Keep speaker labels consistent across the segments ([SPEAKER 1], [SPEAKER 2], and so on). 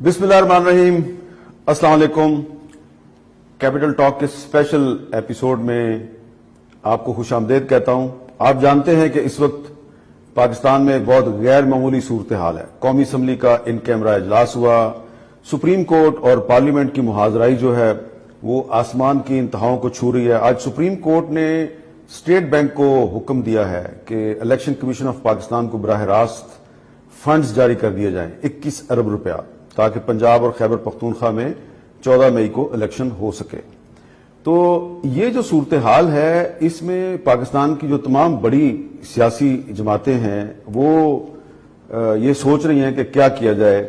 [SPEAKER 1] بسم اللہ الرحمن الرحیم. السلام علیکم. کیپٹل ٹاک کے اسپیشل ایپیسوڈ میں آپ کو خوش آمدید کہتا ہوں. آپ جانتے ہیں کہ اس وقت پاکستان میں ایک بہت غیر معمولی صورتحال ہے. قومی اسمبلی کا ان کیمرہ اجلاس ہوا. سپریم کورٹ اور پارلیمنٹ کی محاذرائی جو ہے وہ آسمان کی انتہاؤں کو چھو رہی ہے. آج سپریم کورٹ نے اسٹیٹ بینک کو حکم دیا ہے کہ الیکشن کمیشن آف پاکستان کو براہ راست فنڈز جاری کر دیے جائیں 21 ارب روپیہ تاکہ پنجاب اور خیبر پختونخوا میں 14 مئی کو الیکشن ہو سکے. تو یہ جو صورتحال ہے اس میں پاکستان کی جو تمام بڑی سیاسی جماعتیں ہیں وہ یہ سوچ رہی ہیں کہ کیا کیا جائے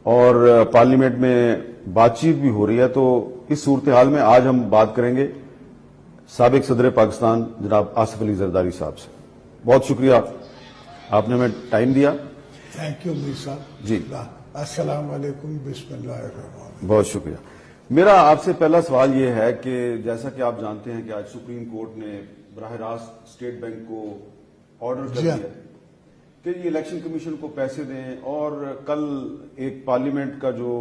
[SPEAKER 1] اور پارلیمنٹ میں بات چیت بھی ہو رہی ہے. تو اس صورتحال میں آج ہم بات کریں گے سابق صدر پاکستان جناب آصف علی زرداری صاحب سے. بہت شکریہ آپ نے ہمیں ٹائم دیا.
[SPEAKER 2] تھینک یو میر صاحب.
[SPEAKER 1] جی
[SPEAKER 2] السلام علیکم. بسم اللہ الرحمن الرحیم.
[SPEAKER 1] بہت شکریہ. میرا آپ سے پہلا سوال یہ ہے کہ جیسا کہ آپ جانتے ہیں کہ آج سپریم کورٹ نے براہ راست اسٹیٹ بینک کو آرڈر کر دیا کہ یہ الیکشن کمیشن کو پیسے دیں اور کل ایک پارلیمنٹ کا جو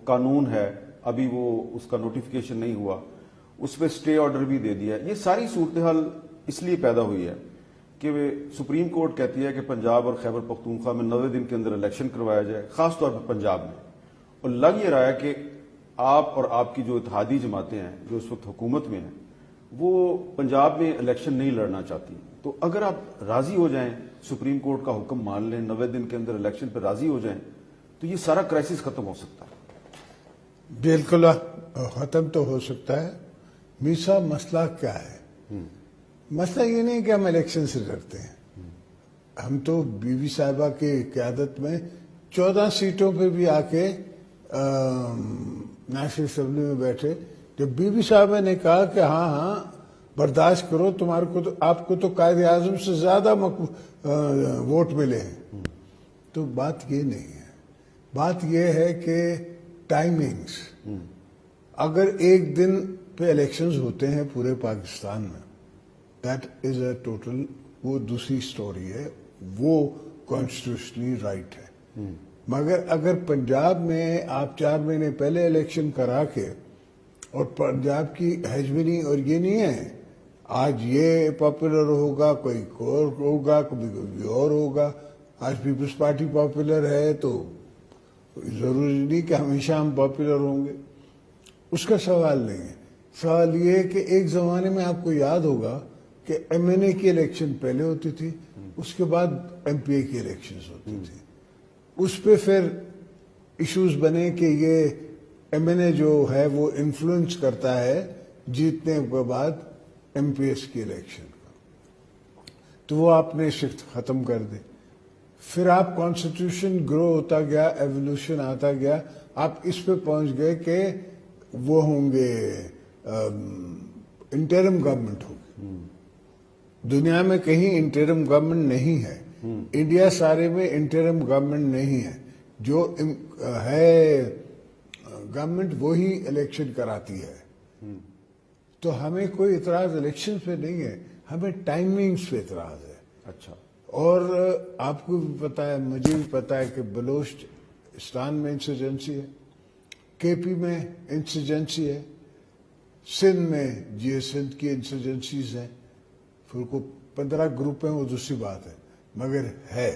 [SPEAKER 1] قانون ہے ابھی وہ اس کا نوٹیفیکیشن نہیں ہوا اس پہ اسٹے آرڈر بھی دے دیا. یہ ساری صورتحال اس لیے پیدا ہوئی ہے کہ سپریم کورٹ کہتی ہے کہ پنجاب اور خیبر پختونخوا میں 90 دن کے اندر الیکشن کروایا جائے, خاص طور پر پنجاب میں. اور لگ یہ رہا ہے کہ آپ اور آپ کی جو اتحادی جماعتیں ہیں جو اس وقت حکومت میں ہیں وہ پنجاب میں الیکشن نہیں لڑنا چاہتی. تو اگر آپ راضی ہو جائیں, سپریم کورٹ کا حکم مان لیں, 90 دن کے اندر الیکشن پہ راضی ہو جائیں تو یہ سارا کرائسس ختم ہو سکتا ہے.
[SPEAKER 2] بالکل ختم تو ہو سکتا ہے. میر صاحب مسئلہ کیا ہے؟ مسئلہ یہ نہیں کہ ہم الیکشن سے ڈرتے ہیں. ہم تو بی بی صاحبہ کی قیادت میں 14 سیٹوں پہ بھی آ کے نیشنل اسمبلی میں بیٹھے. جب بی بی صاحبہ نے کہا کہ ہاں برداشت کرو, تمہارے کو تو آپ کو تو قائد اعظم سے زیادہ ووٹ ملے ہیں. تو بات یہ نہیں ہے. بات یہ ہے کہ ٹائمنگز. اگر ایک دن پہ الیکشنز ہوتے ہیں پورے پاکستان میں دیٹ از اے ٹوٹل وہ دوسری سٹوری ہے, وہ کانسٹیٹیوشنلی رائٹ ہے. مگر اگر پنجاب میں آپ 4 مہینے پہلے الیکشن کرا کے, اور پنجاب کی ہیجمنی اور یہ نہیں ہے آج یہ پاپولر ہوگا کوئی اور ہوگا کبھی کوئی اور ہوگا. آج پیپلز پارٹی پاپولر ہے تو ضروری نہیں کہ ہمیشہ ہم پاپولر ہوں گے. اس کا سوال نہیں ہے. سوال یہ ہے کہ ایک زمانے میں آپ کو یاد ہوگا کہ ایم این اے کی الیکشن پہلے ہوتی تھی, اس کے بعد ایم پی اے کی الیکشنز ہوتی تھی. اس پہ پھر ایشوز بنے کہ یہ ایم این اے جو ہے وہ انفلوئنس کرتا ہے جیتنے کے بعد ایم پی ایس کی الیکشن کو, تو وہ آپ نے شفٹ ختم کر دے. پھر آپ کانسٹیٹیوشن گرو ہوتا گیا, ایولیوشن آتا گیا, آپ اس پہ پہنچ گئے کہ وہ ہوں گے انٹرم گورنمنٹ ہوگی. دنیا میں کہیں انٹرم گورنمنٹ نہیں ہے. انڈیا سارے میں انٹرم گورنمنٹ نہیں ہے. جو ہے گورنمنٹ وہی الیکشن کراتی ہے. تو ہمیں کوئی اعتراض الیکشن پہ نہیں ہے, ہمیں ٹائمنگز پہ اعتراض ہے.
[SPEAKER 1] اچھا. اور
[SPEAKER 2] آپ کو بھی پتا ہے, مجھے بھی پتا ہے کہ بلوچستان میں انسرجنسی ہے, کے پی میں انسرجنسی ہے, سندھ میں جی ایس سندھ کی انسرجنسیز ہیں. پھر کو 15 گروپ ہیں وہ دوسری بات ہے, مگر ہے.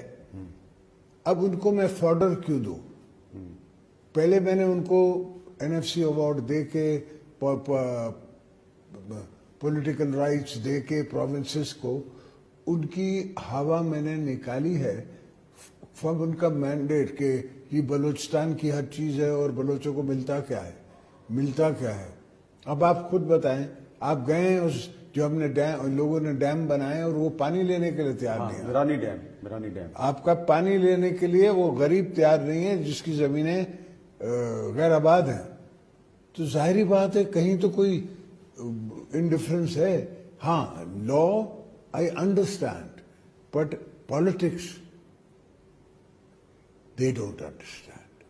[SPEAKER 2] اب ان کو میں فارڈر کیوں دوں؟ پہلے میں نے ان کو این ایف سی ایوارڈ دے کے, پولیٹیکل رائٹس دے کے پروونسز کو ان کی ہوا میں نے نکالی ہے فرام ان کا مینڈیٹ کہ یہ بلوچستان کی ہر چیز ہے اور بلوچوں کو ملتا کیا ہے. اب آپ خود بتائیں, آپ گئے ہیں اس جو ہم نے لوگوں نے ڈیم بنائے اور وہ پانی لینے کے لیے تیار نہیں ہے.
[SPEAKER 1] میرانی ڈیم
[SPEAKER 2] آپ کا پانی لینے کے لیے وہ غریب تیار نہیں ہے جس کی زمینیں غیر آباد ہیں. تو ظاہری بات ہے کہیں تو کوئی انڈیفرنس ہے. ہاں لا I understand, but politics, they don't understand.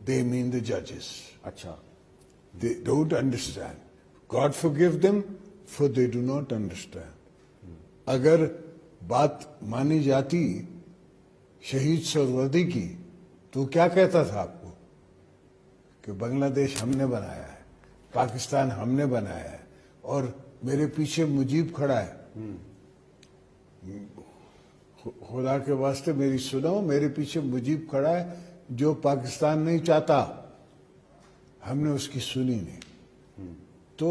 [SPEAKER 2] They mean the judges.
[SPEAKER 1] Achha.
[SPEAKER 2] They don't understand. God forgive them, for they do not understand. اگر بات مانی جاتی شہید سہروردی کی تو کیا کہتا تھا آپ کو کہ بنگلہ دیش ہم نے بنایا ہے, پاکستان ہم نے بنایا ہے, اور میرے پیچھے مجیب کھڑا ہے. خدا کے واسطے میری سنو, میرے پیچھے مجیب کھڑا ہے جو پاکستان نہیں چاہتا, ہم نے اس کی سنی نہیں. تو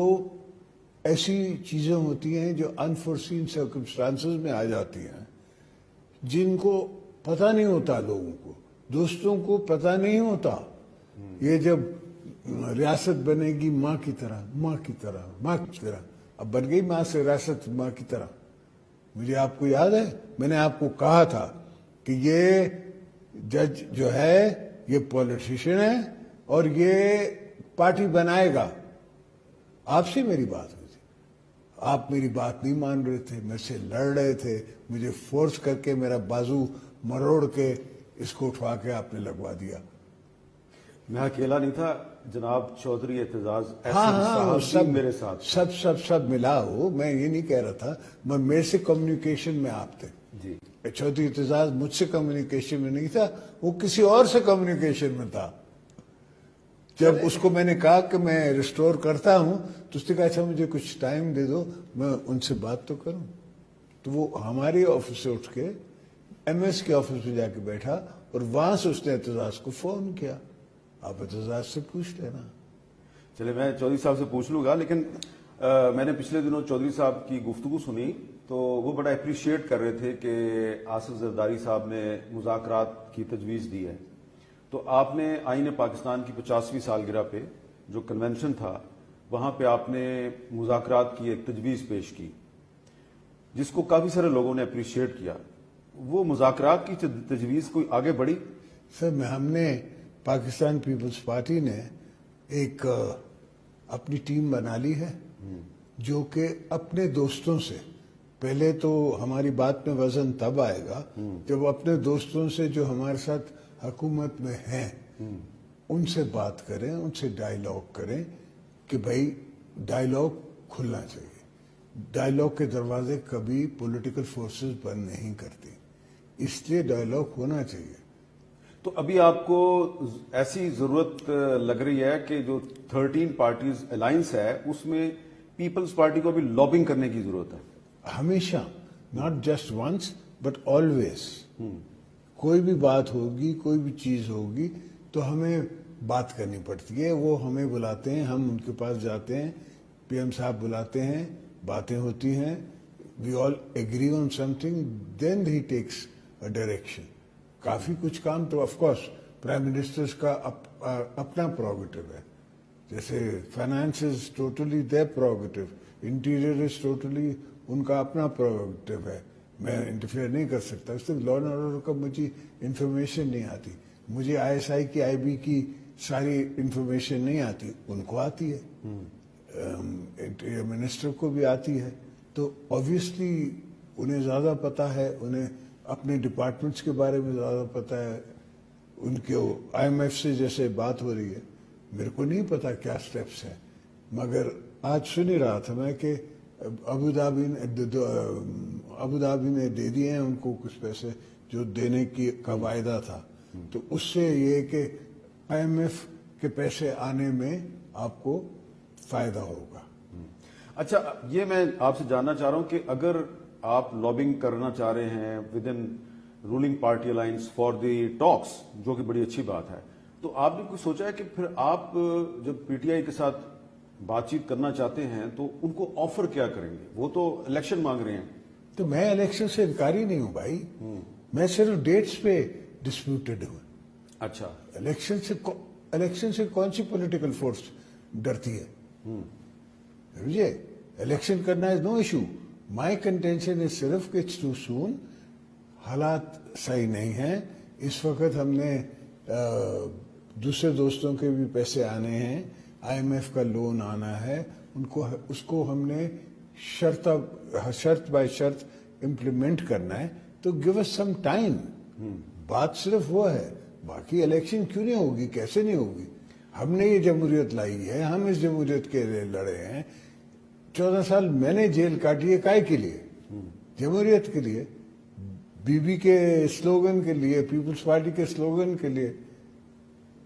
[SPEAKER 2] ایسی چیزیں ہوتی ہیں جو انفورسین سرکمسٹانسز میں آ جاتی ہیں, جن کو پتہ نہیں ہوتا, لوگوں کو, دوستوں کو پتہ نہیں ہوتا. یہ جب ریاست بنے گی ماں کی طرح, ماں کی طرح, ماں کی طرح, اب بن گئی ماں سے ریاست ماں کی طرح. مجھے آپ کو یاد ہے میں نے آپ کو کہا تھا کہ یہ جج جو ہے یہ پولیٹیشین ہے اور یہ پارٹی بنائے گا. آپ سے میری بات ہوئی تھی, آپ میری بات نہیں مان رہے تھے, میرے سے لڑ رہے تھے, مجھے فورس کر کے میرا بازو مروڑ کے اس کو اٹھوا کے آپ نے لگوا دیا.
[SPEAKER 1] میں اکیلا نہیں تھا جناب چودھری اعتزاز
[SPEAKER 2] ہاں
[SPEAKER 1] صاحب میرے ساتھ
[SPEAKER 2] سب ملا ہو. میں یہ نہیں کہہ رہا تھا, میرے سے کمیونیکیشن میں آپ تھے.
[SPEAKER 1] جی
[SPEAKER 2] چودھری اعتزاز مجھ سے کمیونیکیشن میں نہیں تھا, وہ کسی اور سے کمیونیکیشن میں تھا. جب اس کو میں نے کہا کہ میں ریسٹور کرتا ہوں تو اس نے کہا اچھا مجھے کچھ ٹائم دے دو, میں ان سے بات تو کروں. تو وہ ہماری آفس سے اٹھ کے ایم ایس کے آفس میں جا کے بیٹھا اور وہاں سے اس نے اعتزاز کو فون کیا. آپ اعتزاز سے پوچھ لینا.
[SPEAKER 1] چلے میں چودھری صاحب سے پوچھ لوں گا, لیکن میں نے پچھلے دنوں چودھری صاحب کی گفتگو سنی تو وہ بڑا اپریشیٹ کر رہے تھے کہ آصف زرداری صاحب نے مذاکرات کی تجویز دی ہے. تو آپ نے آئین پاکستان کی 50ویں سالگرہ پہ جو کنونشن تھا وہاں پہ آپ نے مذاکرات کی ایک تجویز پیش کی جس کو کافی سارے لوگوں نے اپریشیٹ کیا. وہ مذاکرات کی تجویز کوئی آگے بڑھی؟
[SPEAKER 2] سر ہم نے پاکستان پیپلز پارٹی نے ایک اپنی ٹیم بنا لی ہے جو کہ اپنے دوستوں سے, پہلے تو ہماری بات میں وزن تب آئے گا جب اپنے دوستوں سے جو ہمارے ساتھ حکومت میں ہیں ان سے بات کریں, ان سے ڈائیلاگ کریں کہ بھائی ڈائیلاگ کھلنا چاہیے. ڈائیلاگ کے دروازے کبھی پولیٹیکل فورسز بند نہیں کرتی, اس لیے ڈائیلاگ ہونا چاہیے.
[SPEAKER 1] تو ابھی آپ کو ایسی ضرورت لگ رہی ہے کہ جو 13 پارٹیز الائنس ہے اس میں پیپلز پارٹی کو ابھی لابنگ کرنے کی ضرورت ہے؟
[SPEAKER 2] ہمیشہ, not just once but always. کوئی بھی بات ہوگی, کوئی بھی چیز ہوگی تو ہمیں بات کرنی پڑتی ہے. وہ ہمیں بلاتے ہیں, ہم ان کے پاس جاتے ہیں, پی ایم صاحب بلاتے ہیں, باتیں ہوتی ہیں, we all agree on something, then ہی ٹیکس اے ڈائریکشن. کافی کچھ کام تو آف کورس پرائم منسٹرز کا اپنا پروگیٹو ہے, جیسے finance is totally their prerogative, interior is totally ان کا اپنا پروگیٹو ہے, میں انٹرفیئر نہیں کر سکتا. اس لا اینڈ آرڈر کا مجھے انفارمیشن نہیں آتی, مجھے آئی ایس آئی کی, آئی بی کی ساری انفارمیشن نہیں آتی, ان کو آتی ہے, انٹیریئر منسٹر کو بھی آتی ہے. تو آبویسلی انہیں زیادہ پتہ ہے, انہیں اپنے ڈپارٹمنٹس کے بارے میں زیادہ پتہ ہے. ان کے آئی ایم ایف سے جیسے بات ہو رہی ہے, میرے کو نہیں پتا کیا سٹیپس ہیں, مگر آج سن ہی رہا تھا میں کہ ابو دھابی نے دے دیے ہیں ان کو کچھ پیسے جو دینے کا وعدہ تھا. تو اس سے یہ کہ آئی ایم ایف کے پیسے آنے میں آپ کو فائدہ ہوگا.
[SPEAKER 1] اچھا, یہ میں آپ سے جاننا چاہ رہا ہوں کہ اگر آپ لابنگ کرنا چاہ رہے ہیں with in ruling party alliance for the talks, جو کہ بڑی اچھی بات ہے, تو آپ نے کچھ سوچا ہے کہ پھر آپ جب پی ٹی آئی کے ساتھ بات چیت کرنا چاہتے ہیں تو ان کو آفر کیا کریں گے؟ وہ تو الیکشن مانگ رہے ہیں.
[SPEAKER 2] تو میں الیکشن سے انکاری نہیں ہوں بھائی, میں صرف ڈیٹس پہ ڈسپیوٹڈ ہوں.
[SPEAKER 1] اچھا,
[SPEAKER 2] الیکشن سے کون سی پولیٹیکل فورس ڈرتی ہے؟ مجھے الیکشن کرنا از نو ایشو. مائی کنٹینشن از صرف کہ اٹس ٹو سون, حالات صحیح نہیں ہیں اس وقت. ہم نے دوسرے دوستوں کے بھی پیسے آنے ہیں, آئی ایم ایف کا لون آنا ہے, اس کو ہم نے شرط بائی شرط امپلیمنٹ کرنا ہے. تو گیو اس سم ٹائم. بات صرف وہ ہے, باقی الیکشن کیوں نہیں ہوگی, کیسے نہیں ہوگی؟ ہم نے یہ جمہوریت لائی ہے, ہم اس جمہوریت کے لیے لڑے ہیں. 14 سال میں نے جیل کاٹی ہے, کائے کے لیے؟ جمہوریت کے لیے, بی بی کے سلوگن کے لیے, پیپلز پارٹی کے سلوگن کے لیے.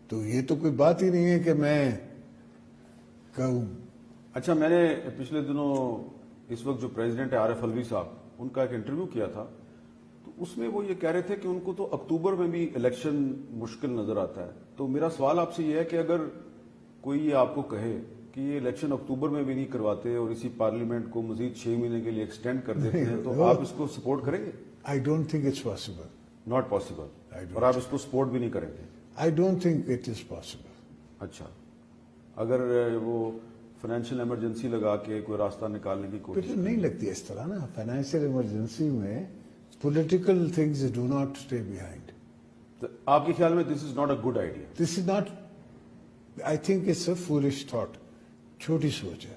[SPEAKER 2] تو یہ تو کوئی بات ہی نہیں ہے کہ میں کہوں.
[SPEAKER 1] اچھا، میں نے پچھلے دنوں اس وقت جو پریزیڈنٹ ہے عارف الوی صاحب، ان کا ایک انٹرویو کیا تھا، تو اس میں وہ یہ کہہ رہے تھے کہ ان کو تو اکتوبر میں بھی الیکشن مشکل نظر آتا ہے. تو میرا سوال آپ سے یہ ہے کہ اگر کوئی یہ آپ کو کہے کہ یہ الیکشن اکتوبر میں بھی نہیں کرواتے اور اسی پارلیمنٹ کو مزید 6 مہینے کے لیے ایکسٹینڈ کر دیتے ہیں، تو آپ اس کو سپورٹ کریں گے؟
[SPEAKER 2] I don't think it's possible.
[SPEAKER 1] Not possible. اور آپ اس کو سپورٹ بھی نہیں کریں گے؟
[SPEAKER 2] I don't think it is possible.
[SPEAKER 1] اچھا، اگر وہ فائنینشیل ایمرجنسی لگا کے کوئی راستہ نکالنے کی کوشش
[SPEAKER 2] پھر نہیں لگتی اس طرح نا. فائنینشیل ایمرجنسی میں political things do not stay behind.
[SPEAKER 1] تو آپ کے خیال میں this is not a good idea?
[SPEAKER 2] This is not. I think it's a foolish thought. چھوٹی سوچ ہے.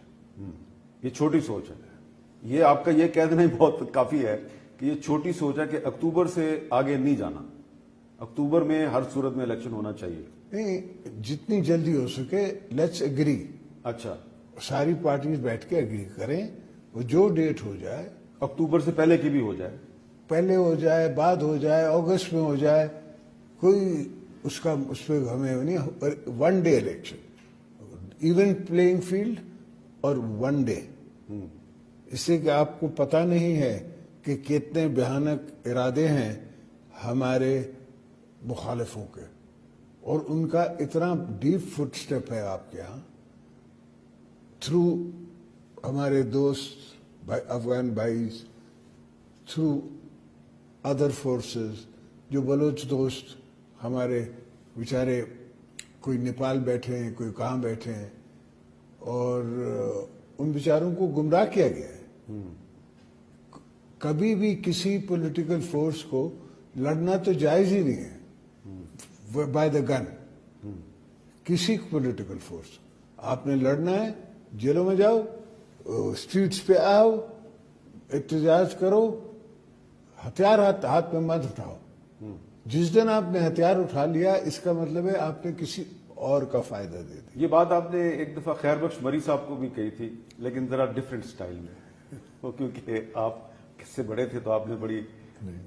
[SPEAKER 1] یہ چھوٹی سوچ ہے. یہ آپ کا یہ کہہ دینا ہی بہت کافی ہے کہ یہ چھوٹی سوچ ہے کہ اکتوبر سے آگے نہیں جانا، اکتوبر میں ہر صورت میں الیکشن ہونا چاہیے.
[SPEAKER 2] نہیں، جتنی جلدی ہو سکے لیٹس اگری.
[SPEAKER 1] اچھا،
[SPEAKER 2] ساری پارٹیز بیٹھ کے اگری کریں، وہ جو ڈیٹ ہو جائے،
[SPEAKER 1] اکتوبر سے پہلے کی بھی ہو جائے،
[SPEAKER 2] پہلے ہو جائے، بعد ہو جائے، اگست میں ہو جائے، کوئی اس پہ ہمیں نہیں. One day election, even playing field اور ون ڈے. اس سے کہ آپ کو پتہ نہیں ہے کہ کتنے بھیانک ارادے ہیں ہمارے مخالفوں کے، اور ان کا اتنا ڈیپ فٹ سٹیپ ہے آپ کے ہاں، تھرو ہمارے دوست افغان بھائیز، تھرو ادر فورسز، جو بلوچ دوست ہمارے بیچارے کوئی نیپال بیٹھے ہیں، کوئی کہاں بیٹھے ہیں، اور ان بیچاروں کو گمراہ کیا گیا ہے. کبھی بھی کسی پولیٹیکل فورس کو لڑنا تو جائز ہی نہیں ہے بائی دا گن. کسی پولیٹیکل فورس آپ نے لڑنا ہے، جیلوں میں جاؤ، اسٹریٹس پہ آؤ، احتجاج کرو، ہتھیار ہاتھ میں مت اٹھاؤ. جس دن آپ نے ہتھیار اٹھا لیا، اس کا مطلب ہے آپ نے کسی اور کا فائدہ دے دیا.
[SPEAKER 1] یہ بات آپ نے ایک دفعہ خیر بخش مری صاحب کو بھی کہی تھی، لیکن ذرا ڈفرینٹ سٹائل میں، وہ کیونکہ آپ کس سے بڑے تھے تو آپ نے بڑی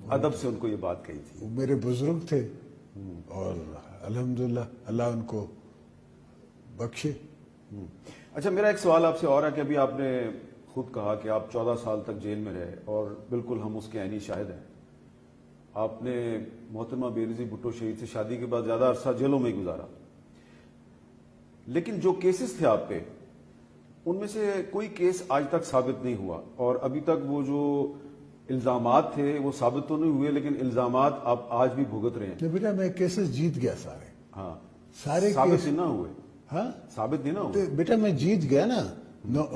[SPEAKER 1] ادب سے ان کو یہ بات کہی تھی.
[SPEAKER 2] وہ میرے بزرگ تھے اور الحمدللہ اللہ ان کو بخشے.
[SPEAKER 1] اچھا، میرا ایک سوال آپ سے اور ہے کہ ابھی آپ نے خود کہا کہ آپ 14 سال تک جیل میں رہے، اور بالکل ہم اس کے عینی شاہد ہیں. آپ نے محترمہ بینظیر بھٹو شہید سے شادی کے بعد زیادہ عرصہ جیلوں میں ہی گزارا، لیکن جو کیسز تھے آپ پہ، ان میں سے کوئی کیس آج تک ثابت نہیں ہوا، اور ابھی تک وہ جو الزامات تھے وہ ثابت تو نہیں ہوئے، لیکن الزامات آپ آج بھی بھگت رہے ہیں.
[SPEAKER 2] بیٹا میں کیسز جیت گیا سارے.
[SPEAKER 1] ہاں،
[SPEAKER 2] سارے
[SPEAKER 1] ثابت
[SPEAKER 2] کیس
[SPEAKER 1] نہیں نہ ہوئے.
[SPEAKER 2] ہاں
[SPEAKER 1] ثابت نہیں نہ
[SPEAKER 2] تو
[SPEAKER 1] ہوئے.
[SPEAKER 2] بیٹا میں جیت گیا نا.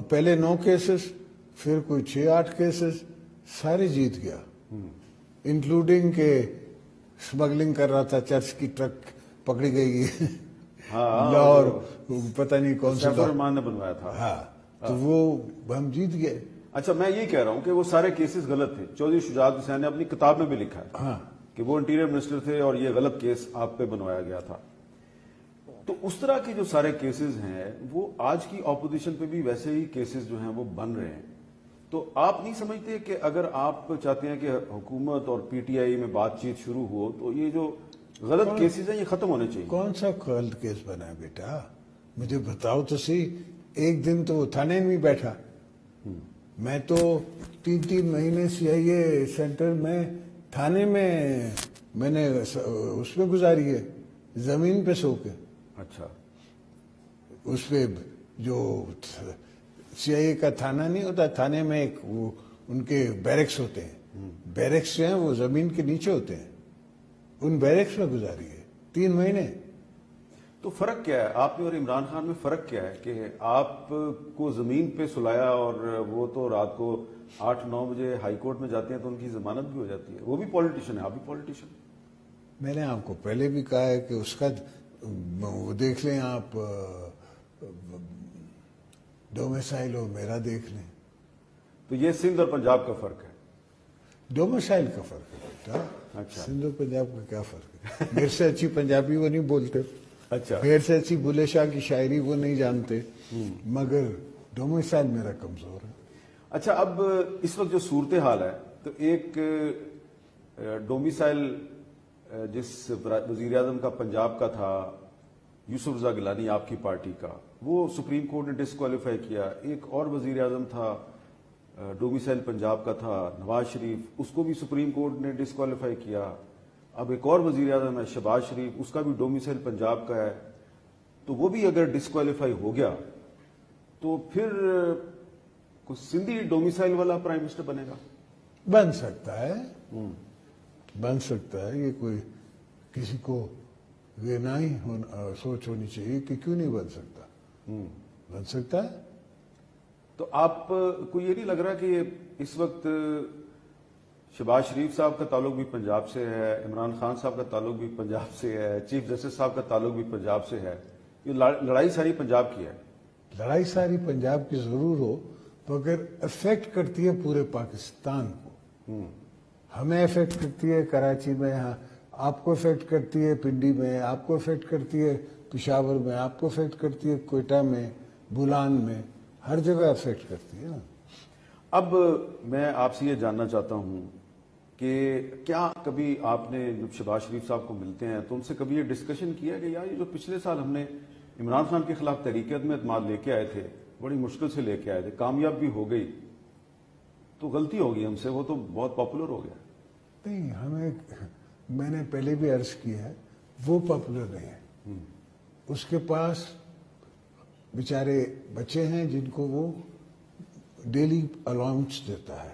[SPEAKER 2] پہلے 9 کیسز، پھر کوئی 6-8 کیسز، سارے جیت گیا. انکلوڈنگ کہ اسمگلنگ کر رہا تھا، چرچ کی ٹرک پکڑی گئی لاہور، پتہ نہیں کون سا
[SPEAKER 1] سیف الرحمان نے بنوایا تھا.
[SPEAKER 2] ہاں، تو وہ ہم جیت گئے.
[SPEAKER 1] اچھا، میں یہ کہہ رہا ہوں کہ وہ سارے کیسز غلط تھے. چودھری شجاعت حسین نے اپنی کتاب میں بھی لکھا ہے
[SPEAKER 2] ہاں
[SPEAKER 1] کہ وہ انٹیریئر منسٹر تھے اور یہ غلط کیس آپ پہ بنوایا گیا تھا. تو اس طرح کے جو سارے کیسز ہیں وہ آج کی اپوزیشن پہ بھی ویسے ہی کیسز جو ہیں وہ بن رہے ہیں. تو آپ نہیں سمجھتے کہ اگر آپ چاہتے ہیں کہ حکومت اور پی ٹی آئی میں بات چیت شروع ہو تو یہ جو غلط کیسز ہیں یہ ختم ہونے چاہیے؟
[SPEAKER 2] کون سا غلط کیس بنا ہے بیٹا؟ مجھے بتاؤ تو صحیح. ایک دن تو وہ تھانے میں بیٹھا. میں تو 3 مہینے CIA سینٹر میں تھانے میں نے اس پہ گزاری ہے، زمین پہ سو کے.
[SPEAKER 1] اچھا،
[SPEAKER 2] اس پہ جو CIA کا تھانہ نہیں ہوتا، تھانے میں ایک وہ ان کے بیرکس ہوتے ہیں. بیرکس جو ہیں وہ زمین کے نیچے ہوتے ہیں. ان بیرکس میں گزاری ہے 3 مہینے.
[SPEAKER 1] تو فرق کیا ہے آپ میں اور عمران خان میں؟ فرق کیا ہے کہ آپ کو زمین پہ سلایا اور وہ تو رات کو 8-9 بجے ہائی کورٹ میں جاتے ہیں تو ان کی ضمانت بھی ہو جاتی ہے. وہ بھی پولیٹیشین ہے، آپ بھی پولیٹیشین.
[SPEAKER 2] میں نے آپ کو پہلے بھی کہا ہے کہ اس کا وہ دیکھ لیں آپ، ڈومیسائل اور میرا دیکھ لیں.
[SPEAKER 1] تو یہ سندھ اور پنجاب کا فرق ہے.
[SPEAKER 2] ڈومیسائل کا فرق ہے بیٹا.
[SPEAKER 1] اچھا،
[SPEAKER 2] سندھ اور پنجاب کا کیا فرق ہے؟ میرے سے اچھی پنجابی وہ نہیں بولتے،
[SPEAKER 1] اچھا،
[SPEAKER 2] میرے سے اچھی بلے شاہ کی شاعری وہ نہیں جانتے، مگر ڈومیسائل میرا کمزور ہے.
[SPEAKER 1] اچھا، اب اس وقت جو صورتحال ہے تو ایک ڈومیسائل جس وزیر اعظم کا پنجاب کا تھا یوسف رضا گیلانی آپ کی پارٹی کا، وہ سپریم کورٹ نے ڈسکوالیفائی کیا. ایک اور وزیر اعظم تھا، ڈومیسائل پنجاب کا تھا، نواز شریف، اس کو بھی سپریم کورٹ نے ڈسکوالیفائی کیا. اب ایک اور وزیر اعظم ہے شہباز شریف، اس کا بھی ڈومیسائل پنجاب کا ہے. تو وہ بھی اگر ڈسکوالیفائی ہو گیا تو پھر کوئی سندھی ڈومیسائل والا پرائم منسٹر بنے گا؟
[SPEAKER 2] بن سکتا ہے، بن سکتا ہے. یہ کوئی کسی کو یہ نہ ہی سوچ ہونی چاہیے کہ کیوں نہیں بن سکتا. بن سکتا ہے.
[SPEAKER 1] تو آپ کو یہ نہیں لگ رہا کہ اس وقت شہباز شریف صاحب کا تعلق بھی پنجاب سے ہے، عمران خان صاحب کا تعلق بھی پنجاب سے ہے، چیف جسٹس صاحب کا تعلق بھی پنجاب سے ہے، یہ لڑائی ساری پنجاب کی ہے؟
[SPEAKER 2] لڑائی ساری پنجاب کی ضرور ہو مگر افیکٹ کرتی ہے پورے پاکستان کو. ہمیں افیکٹ کرتی ہے کراچی میں، آپ کو افیکٹ کرتی ہے پنڈی میں، آپ کو افیکٹ کرتی ہے پشاور میں، آپ کو افیکٹ کرتی ہے کوئٹہ میں، بولان میں، ہر جگہ افیکٹ کرتی ہے نا.
[SPEAKER 1] اب میں آپ سے یہ جاننا چاہتا ہوں کہ کیا کبھی آپ نے جب شہباز شریف صاحب کو ملتے ہیں تو ان سے کبھی یہ ڈسکشن کیا کہ یار یہ جو پچھلے سال ہم نے عمران خان کے خلاف تحریک عدم اعتماد لے کے آئے تھے، بڑی مشکل سے لے کے آئے تھے، کامیاب بھی ہو گئی، تو غلطی ہوگی ہم سے، وہ تو بہت پاپولر ہو گیا؟
[SPEAKER 2] نہیں، ہمیں، میں نے پہلے بھی عرض کیا ہے، وہ پاپولر نہیں ہے. اس کے پاس بیچارے بچے ہیں جن کو وہ ڈیلی الاؤنس دیتا ہے،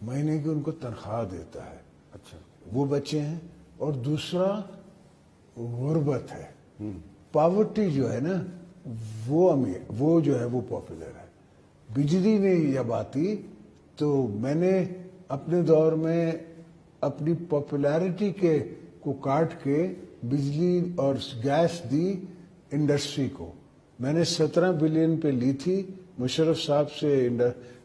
[SPEAKER 2] مہینے کی ان کو تنخواہ دیتا ہے.
[SPEAKER 1] اچھا.
[SPEAKER 2] وہ بچے ہیں. اور دوسرا غربت ہے، پاورٹی جو ہے نا، وہ جو ہے وہ پاپولر ہے. بجلی میں جب آتی تو میں نے اپنے دور میں اپنی پاپولیرٹی کو کاٹ کے بجلی اور گیس دی انڈسٹری کو. میں نے 17 بلین پہ لی تھی مشرف صاحب سے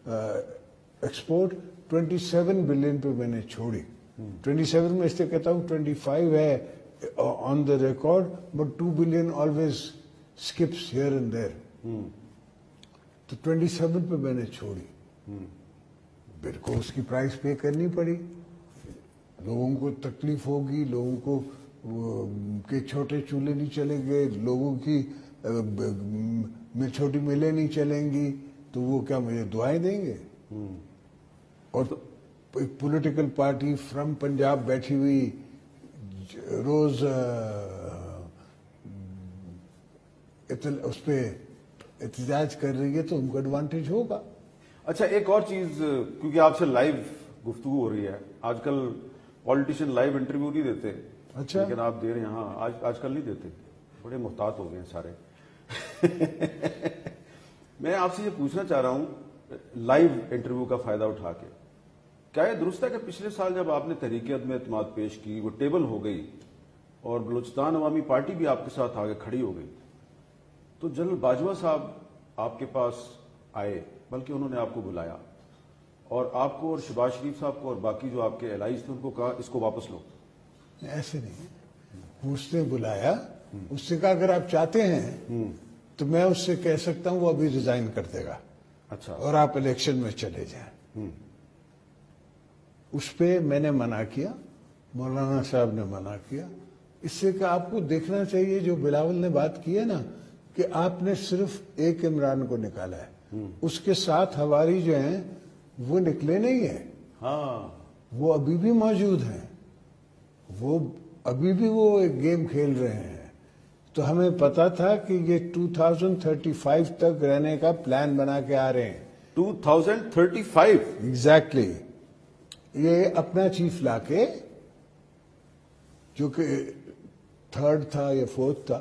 [SPEAKER 2] ایکسپورٹ، 27 بلین پہ میں نے چھوڑی. 27 میں اس سے کہتا ہوں 25 ہے on the record, but 2 billion always skips here and there. تو 27 پہ میں نے چھوڑی. میرے کو اس کی پرائس پے کرنی پڑی. لوگوں کو تکلیف ہوگی، لوگوں کو کہ چھوٹے چولہے نہیں چلیں گے، لوگوں کی چھوٹی ملیں نہیں چلیں گی، تو وہ کیا مجھے دعائیں دیں گے؟ اور ایک پولیٹیکل پارٹی فرام پنجاب بیٹھی ہوئی روز اس پہ احتجاج کر رہی ہے تو ان کو ایڈوانٹیج ہوگا.
[SPEAKER 1] اچھا، ایک اور چیز، کیونکہ آپ سے لائیو گفتگو ہو رہی ہے، آج کل پولیٹیشین لائیو انٹرویو نہیں دیتے.
[SPEAKER 2] اچھا.
[SPEAKER 1] لیکن آپ دے رہے ہیں. ہاں، آج کل نہیں دیتے، بڑے محتاط ہو گئے ہیں سارے. میں آپ سے یہ پوچھنا چاہ رہا ہوں لائیو انٹرویو کا فائدہ اٹھا کے، کیا یہ درست ہے کہ پچھلے سال جب آپ نے تحریک عدم اعتماد پیش کی، وہ ٹیبل ہو گئی اور بلوچستان عوامی پارٹی بھی آپ کے ساتھ آگے کھڑی ہو گئی، تو جنرل باجوہ صاحب آپ کے پاس آئے، بلکہ انہوں نے آپ کو بلایا اور آپ کو اور شہباز شریف صاحب کو اور باقی جو آپ کے الائز تھے ان کو کہا اس کو واپس لو؟
[SPEAKER 2] ایسے نہیں، اس نے بلایا، اس سے کہا اگر آپ چاہتے ہیں تو میں اس سے کہہ سکتا ہوں وہ ابھی ریزائن کر دے گا.
[SPEAKER 1] اچھا.
[SPEAKER 2] اور آپ الیکشن میں چلے جائیں. اس پہ میں نے منع کیا، مولانا صاحب نے منع کیا. اس سے کہ آپ کو دیکھنا چاہیے جو بلاول نے بات کی ہے نا کہ آپ نے صرف ایک عمران کو نکالا ہے، اس کے ساتھ ہواری جو ہیں وہ نکلے نہیں ہیں.
[SPEAKER 1] ہاں،
[SPEAKER 2] وہ ابھی بھی موجود ہیں، وہ ابھی بھی وہ ایک گیم کھیل رہے ہیں. تو ہمیں پتا تھا کہ یہ 2035 تک رہنے کا پلان بنا کے آ رہے ہیں.
[SPEAKER 1] 2035؟
[SPEAKER 2] ایگزیکٹلی. یہ اپنا چیف لا کے، جو کہ 3rd تھا یا 4th تھا،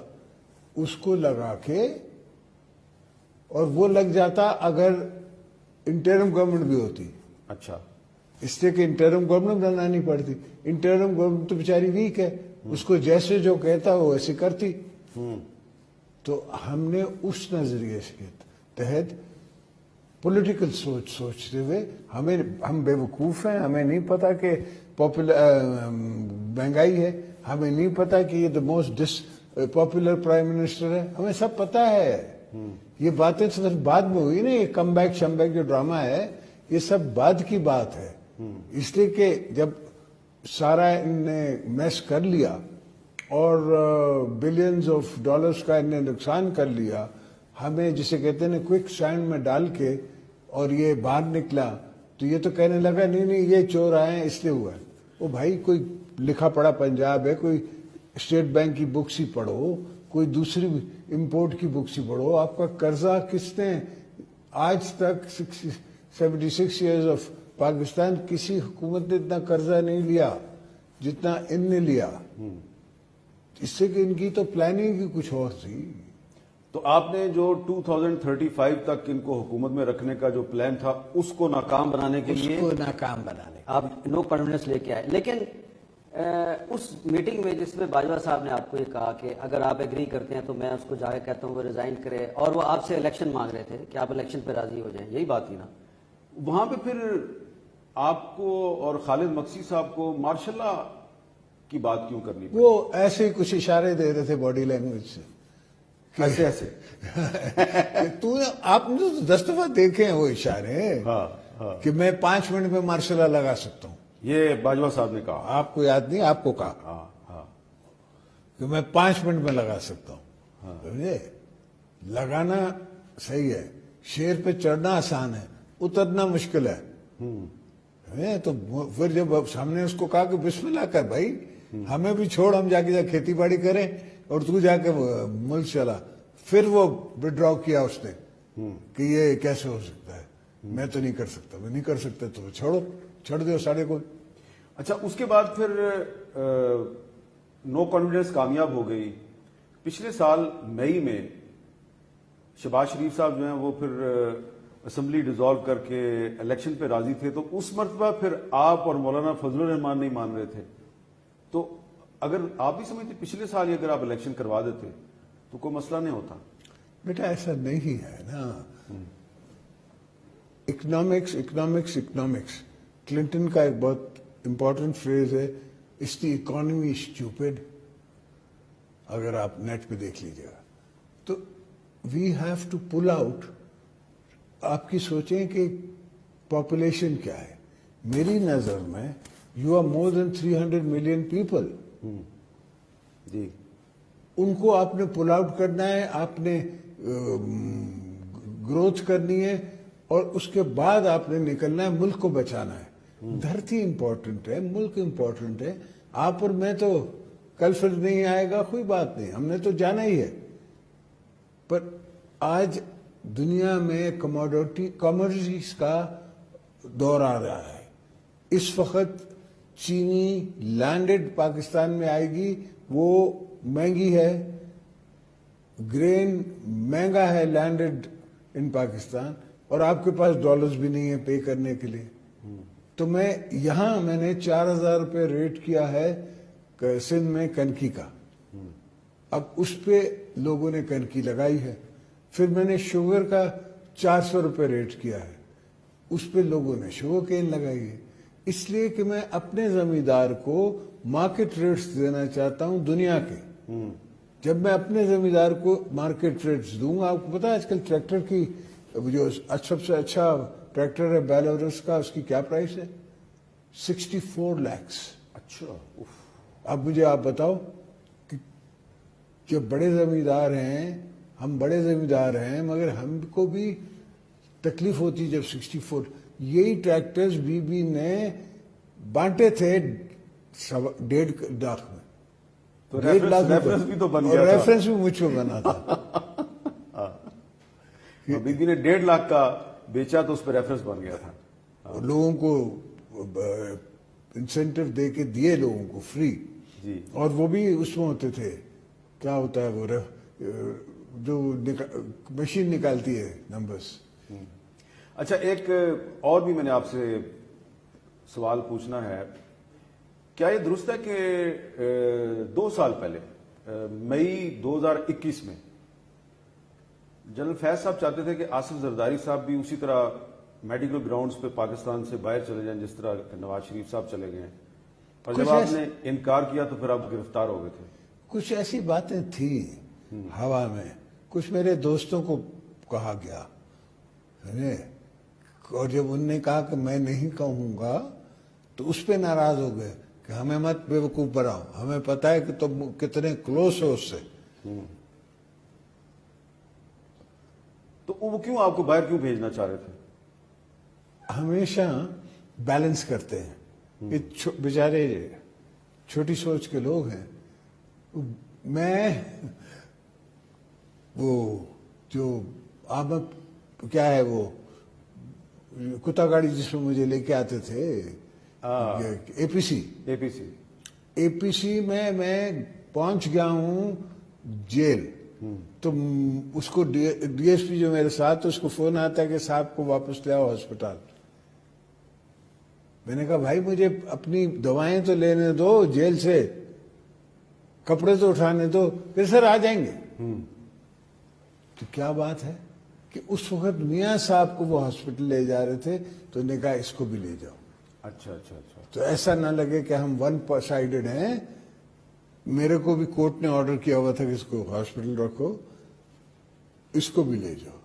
[SPEAKER 2] اس کو لگا کے، اور وہ لگ جاتا اگر انٹرم گورنمنٹ بھی ہوتی.
[SPEAKER 1] اچھا.
[SPEAKER 2] اس لیے کہ انٹرم گورنمنٹ بنانی پڑتی. انٹرم گورنمنٹ تو بیچاری ویک ہے، اس کو جیسے جو کہتا وہ ویسے کرتی. تو ہم نے اس نظریے کے تحت پولیٹیکل سوچتے ہوئے، ہم بے وقوف ہیں، ہمیں نہیں پتا کہ مہنگائی ہے، ہمیں نہیں پتا کہ یہ the most popular prime minister ہے، ہمیں سب پتا ہے. یہ باتیں صرف بعد میں ہوئی نا، یہ کم بیک شم بیک جو ڈرامہ ہے یہ سب بعد کی بات ہے. اس لیے کہ جب سارا ان نے میس کر لیا اور بلینز آف ڈالرز کا انہیں نقصان کر لیا, ہمیں جسے کہتے ہیں کوئک سینڈ میں ڈال کے, اور یہ باہر نکلا تو یہ تو کہنے لگا نہیں یہ چور آئے ہیں اس لیے ہوا ہے. وہ بھائی کوئی لکھا پڑھا پنجاب ہے, کوئی اسٹیٹ بینک کی بکس ہی پڑھو, کوئی دوسری امپورٹ کی بکس ہی پڑھو. آپ کا قرضہ کس نے آج تک 76 ایئرز آف پاکستان کسی حکومت نے اتنا قرضہ نہیں لیا جتنا ان نے لیا, اس سے کہ ان کی تو پلاننگ ہی کچھ اور تھی.
[SPEAKER 1] تو آپ نے جو 2035 تک ان کو حکومت میں رکھنے کا جو پلان تھا اس کو ناکام بنانے کے لیے,
[SPEAKER 2] اس کو ناکام بنانے
[SPEAKER 3] آپ نو کانفیڈنس لے کے آئے. لیکن اس میٹنگ میں جس میں باجوہ صاحب نے آپ کو یہ کہا کہ اگر آپ ایگری کرتے ہیں تو میں اس کو جا کے کہتا ہوں وہ ریزائن کرے, اور وہ آپ سے الیکشن مانگ رہے تھے کہ آپ الیکشن پہ راضی ہو جائیں, یہی بات تھی نا.
[SPEAKER 1] وہاں پہ پھر آپ کو اور خالد مقصی صاحب کو مارشاء اللہ کی بات کیوں کرنی پڑی؟
[SPEAKER 2] وہ ایسے ہی کچھ اشارے دے رہے تھے باڈی لینگویج سے,
[SPEAKER 1] ایسے ایسے
[SPEAKER 2] آپ نے تو 10 دفعہ دیکھے ہیں وہ اشارے کہ میں 5 منٹ میں مارشاء اللہ لگا سکتا ہوں.
[SPEAKER 1] یہ باجوہ صاحب نے کہا.
[SPEAKER 2] آپ کو یاد نہیں, آپ کو کہا کہ میں 5 منٹ میں لگا سکتا ہوں. سمجھے, لگانا صحیح ہے, شیر پہ چڑھنا آسان ہے, اترنا مشکل ہے. تو پھر جب ہم نے اس کو کہا کہ بسم اللہ کر بھائی, ہمیں بھی چھوڑ, ہم جا کے کھیتی باڑی کریں اور تو جا کے ملک چلا. پھر وہ وڈرا کیا اس نے کہ یہ کیسے ہو سکتا ہے, میں تو نہیں کر سکتا, میں نہیں کر سکتا, تو چھوڑ دو سارے کو.
[SPEAKER 1] اچھا, اس کے بعد پھر نو کانفیڈنس کامیاب ہو گئی. پچھلے سال مئی میں شہباز شریف صاحب جو ہیں وہ پھر اسمبلی ڈیزالو کر کے الیکشن پہ راضی تھے, تو اس مرتبہ پھر آپ اور مولانا فضل الرحمان نہیں مان رہے تھے. تو اگر آپ بھی سمجھتے پچھلے سال ہی اگر آپ الیکشن کروا دیتے تو کوئی مسئلہ نہیں ہوتا؟
[SPEAKER 2] بیٹا ایسا نہیں ہے نا. اکنامکس کلنٹن کا ایک بہت امپورٹنٹ فریز ہے, اس دی اکانومی اسٹوپڈ. اگر آپ نیٹ پہ دیکھ لیجیے گا تو we have to pull out. آپ کی سوچیں کہ پاپولیشن کیا ہے. میری نظر میں you are more than 300 million people.
[SPEAKER 1] جی,
[SPEAKER 2] ان کو آپ نے پل آؤٹ کرنا ہے, آپ نے گروتھ کرنی ہے, اور اس کے بعد آپ نے نکلنا ہے, ملک کو بچانا ہے. دھرتی امپورٹنٹ ہے, ملک امپورٹنٹ ہے. آپ اور میں تو کل پھر نہیں آئے گا, کوئی بات نہیں, ہم نے تو جانا ہی ہے. پر آج دنیا میں کموڈیٹیز کا دور آ رہا ہے. اس وقت چینی لینڈڈ پاکستان میں آئے گی, وہ مہنگی ہے. گرین مہنگا ہے لینڈڈ ان پاکستان, اور آپ کے پاس ڈالرز بھی نہیں ہے پے کرنے کے لیے. تو میں نے 4,000 روپے ریٹ کیا ہے سندھ میں کنکی کا. اب اس پہ لوگوں نے کنکی لگائی ہے. پھر میں نے شوگر کا 400 روپے ریٹ کیا ہے, اس پہ لوگوں نے شوگر کین لگائی ہے. اس لیے کہ میں اپنے زمیندار کو مارکیٹ ریٹس دینا چاہتا ہوں دنیا کے. جب میں اپنے زمیندار کو مارکیٹ ریٹس دوں گا, آپ کو پتا ہے آج کل ٹریکٹر کی جو سب سے اچھا ٹریکٹر ہے بیلاروس کا, اس کی کیا پرائس ہے؟ 64 لاکھ.
[SPEAKER 1] اچھا.
[SPEAKER 2] اب مجھے آپ بتاؤ کہ جو بڑے زمیندار ہیں, ہم بڑے زمیندار ہیں, مگر ہم کو بھی تکلیف ہوتی جب 64. یہی ٹریکٹرز بی بی نے بانٹے تھے 1.5 لاکھ میں.
[SPEAKER 1] تو ریفرنس بھی تو بن گیا,
[SPEAKER 2] ریفرنس بھی مجھ پہ بنا تھا.
[SPEAKER 1] بی بی نے 1.5 لاکھ کا بیچا تو اس پہ ریفرنس بن گیا تھا.
[SPEAKER 2] لوگوں کو انسینٹیو دے کے دیے لوگوں کو فری.
[SPEAKER 1] جی,
[SPEAKER 2] اور وہ بھی اس میں ہوتے تھے, کیا ہوتا ہے وہ جو مشین نکالتی ہے نمبرز.
[SPEAKER 1] اچھا, ایک اور بھی میں نے آپ سے سوال پوچھنا ہے. کیا یہ درست ہے کہ 2 سال پہلے مئی 2021 میں جنرل فیض صاحب چاہتے تھے کہ آصف زرداری صاحب بھی اسی طرح میڈیکل گراؤنڈز پہ پاکستان سے باہر چلے جائیں جس طرح نواز شریف صاحب چلے گئے ہیں, اور جب آپ نے انکار کیا تو پھر آپ گرفتار ہو گئے تھے.
[SPEAKER 2] کچھ ایسی باتیں تھیں ہوا میں, کچھ میرے دوستوں کو کہا گیا, اور جب انہوں نے کہا کہ میں نہیں کہوں گا تو اس پہ ناراض ہو گئے کہ ہمیں مت بیوقوف بناؤ, ہمیں پتا ہے کہ تم کتنے کلوز ہو اس سے.
[SPEAKER 1] تو وہ کیوں آپ کو باہر کیوں بھیجنا چاہ رہے تھے؟
[SPEAKER 2] ہمیشہ بیلنس کرتے ہیں. یہ بیچارے چھوٹی سوچ کے لوگ ہیں. میں وہ جو آپ کیا ہے وہ کتا گاڑی جس میں مجھے لے کے آتے تھے, اے پی سی, اے پی سی میں پہنچ گیا ہوں جیل. تو اس کو ڈی ایس پی جو میرے ساتھ, اس کو فون آتا ہے کہ صاحب کو واپس لے آؤ ہسپتال. میں نے کہا بھائی مجھے اپنی دوائیں تو لینے دو جیل سے, کپڑے تو اٹھانے دو, پھر سر آ جائیں گے. تو کیا بات ہے کہ اس وقت میاں صاحب کو وہ ہاسپٹل لے جا رہے تھے, تو انہوں نے کہا اس کو بھی لے جاؤ.
[SPEAKER 1] اچھا اچھا اچھا.
[SPEAKER 2] تو ایسا نہ لگے کہ ہم ون سائیڈڈ ہیں. میرے کو بھی کورٹ نے آرڈر کیا ہوا تھا کہ اس کو ہاسپٹل رکھو, اس کو بھی لے جاؤ.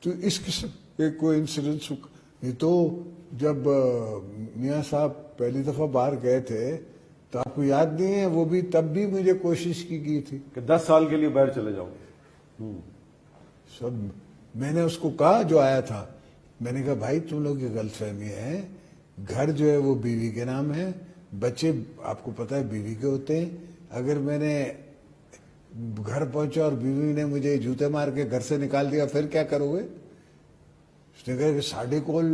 [SPEAKER 2] تو اس قسم کے کوئی انسیڈنس. یہ تو جب میاں صاحب پہلی دفعہ باہر گئے تھے تو آپ کو یاد نہیں ہے, وہ بھی تب بھی مجھے کوشش کی گئی تھی
[SPEAKER 1] کہ 10 سال کے لیے باہر چلے جاؤ.
[SPEAKER 2] سب میں نے اس کو کہا جو آیا تھا, میں نے کہا بھائی تم لوگ کی غلط فہمی ہے, گھر جو ہے وہ بیوی کے نام ہے, بچے آپ کو پتا ہے بیوی کے ہوتے ہیں. اگر میں نے گھر پہنچا اور بیوی نے مجھے جوتے مار کے گھر سے نکال دیا پھر کیا کرو گے؟ اس نے کہا کہ ساڑھے کول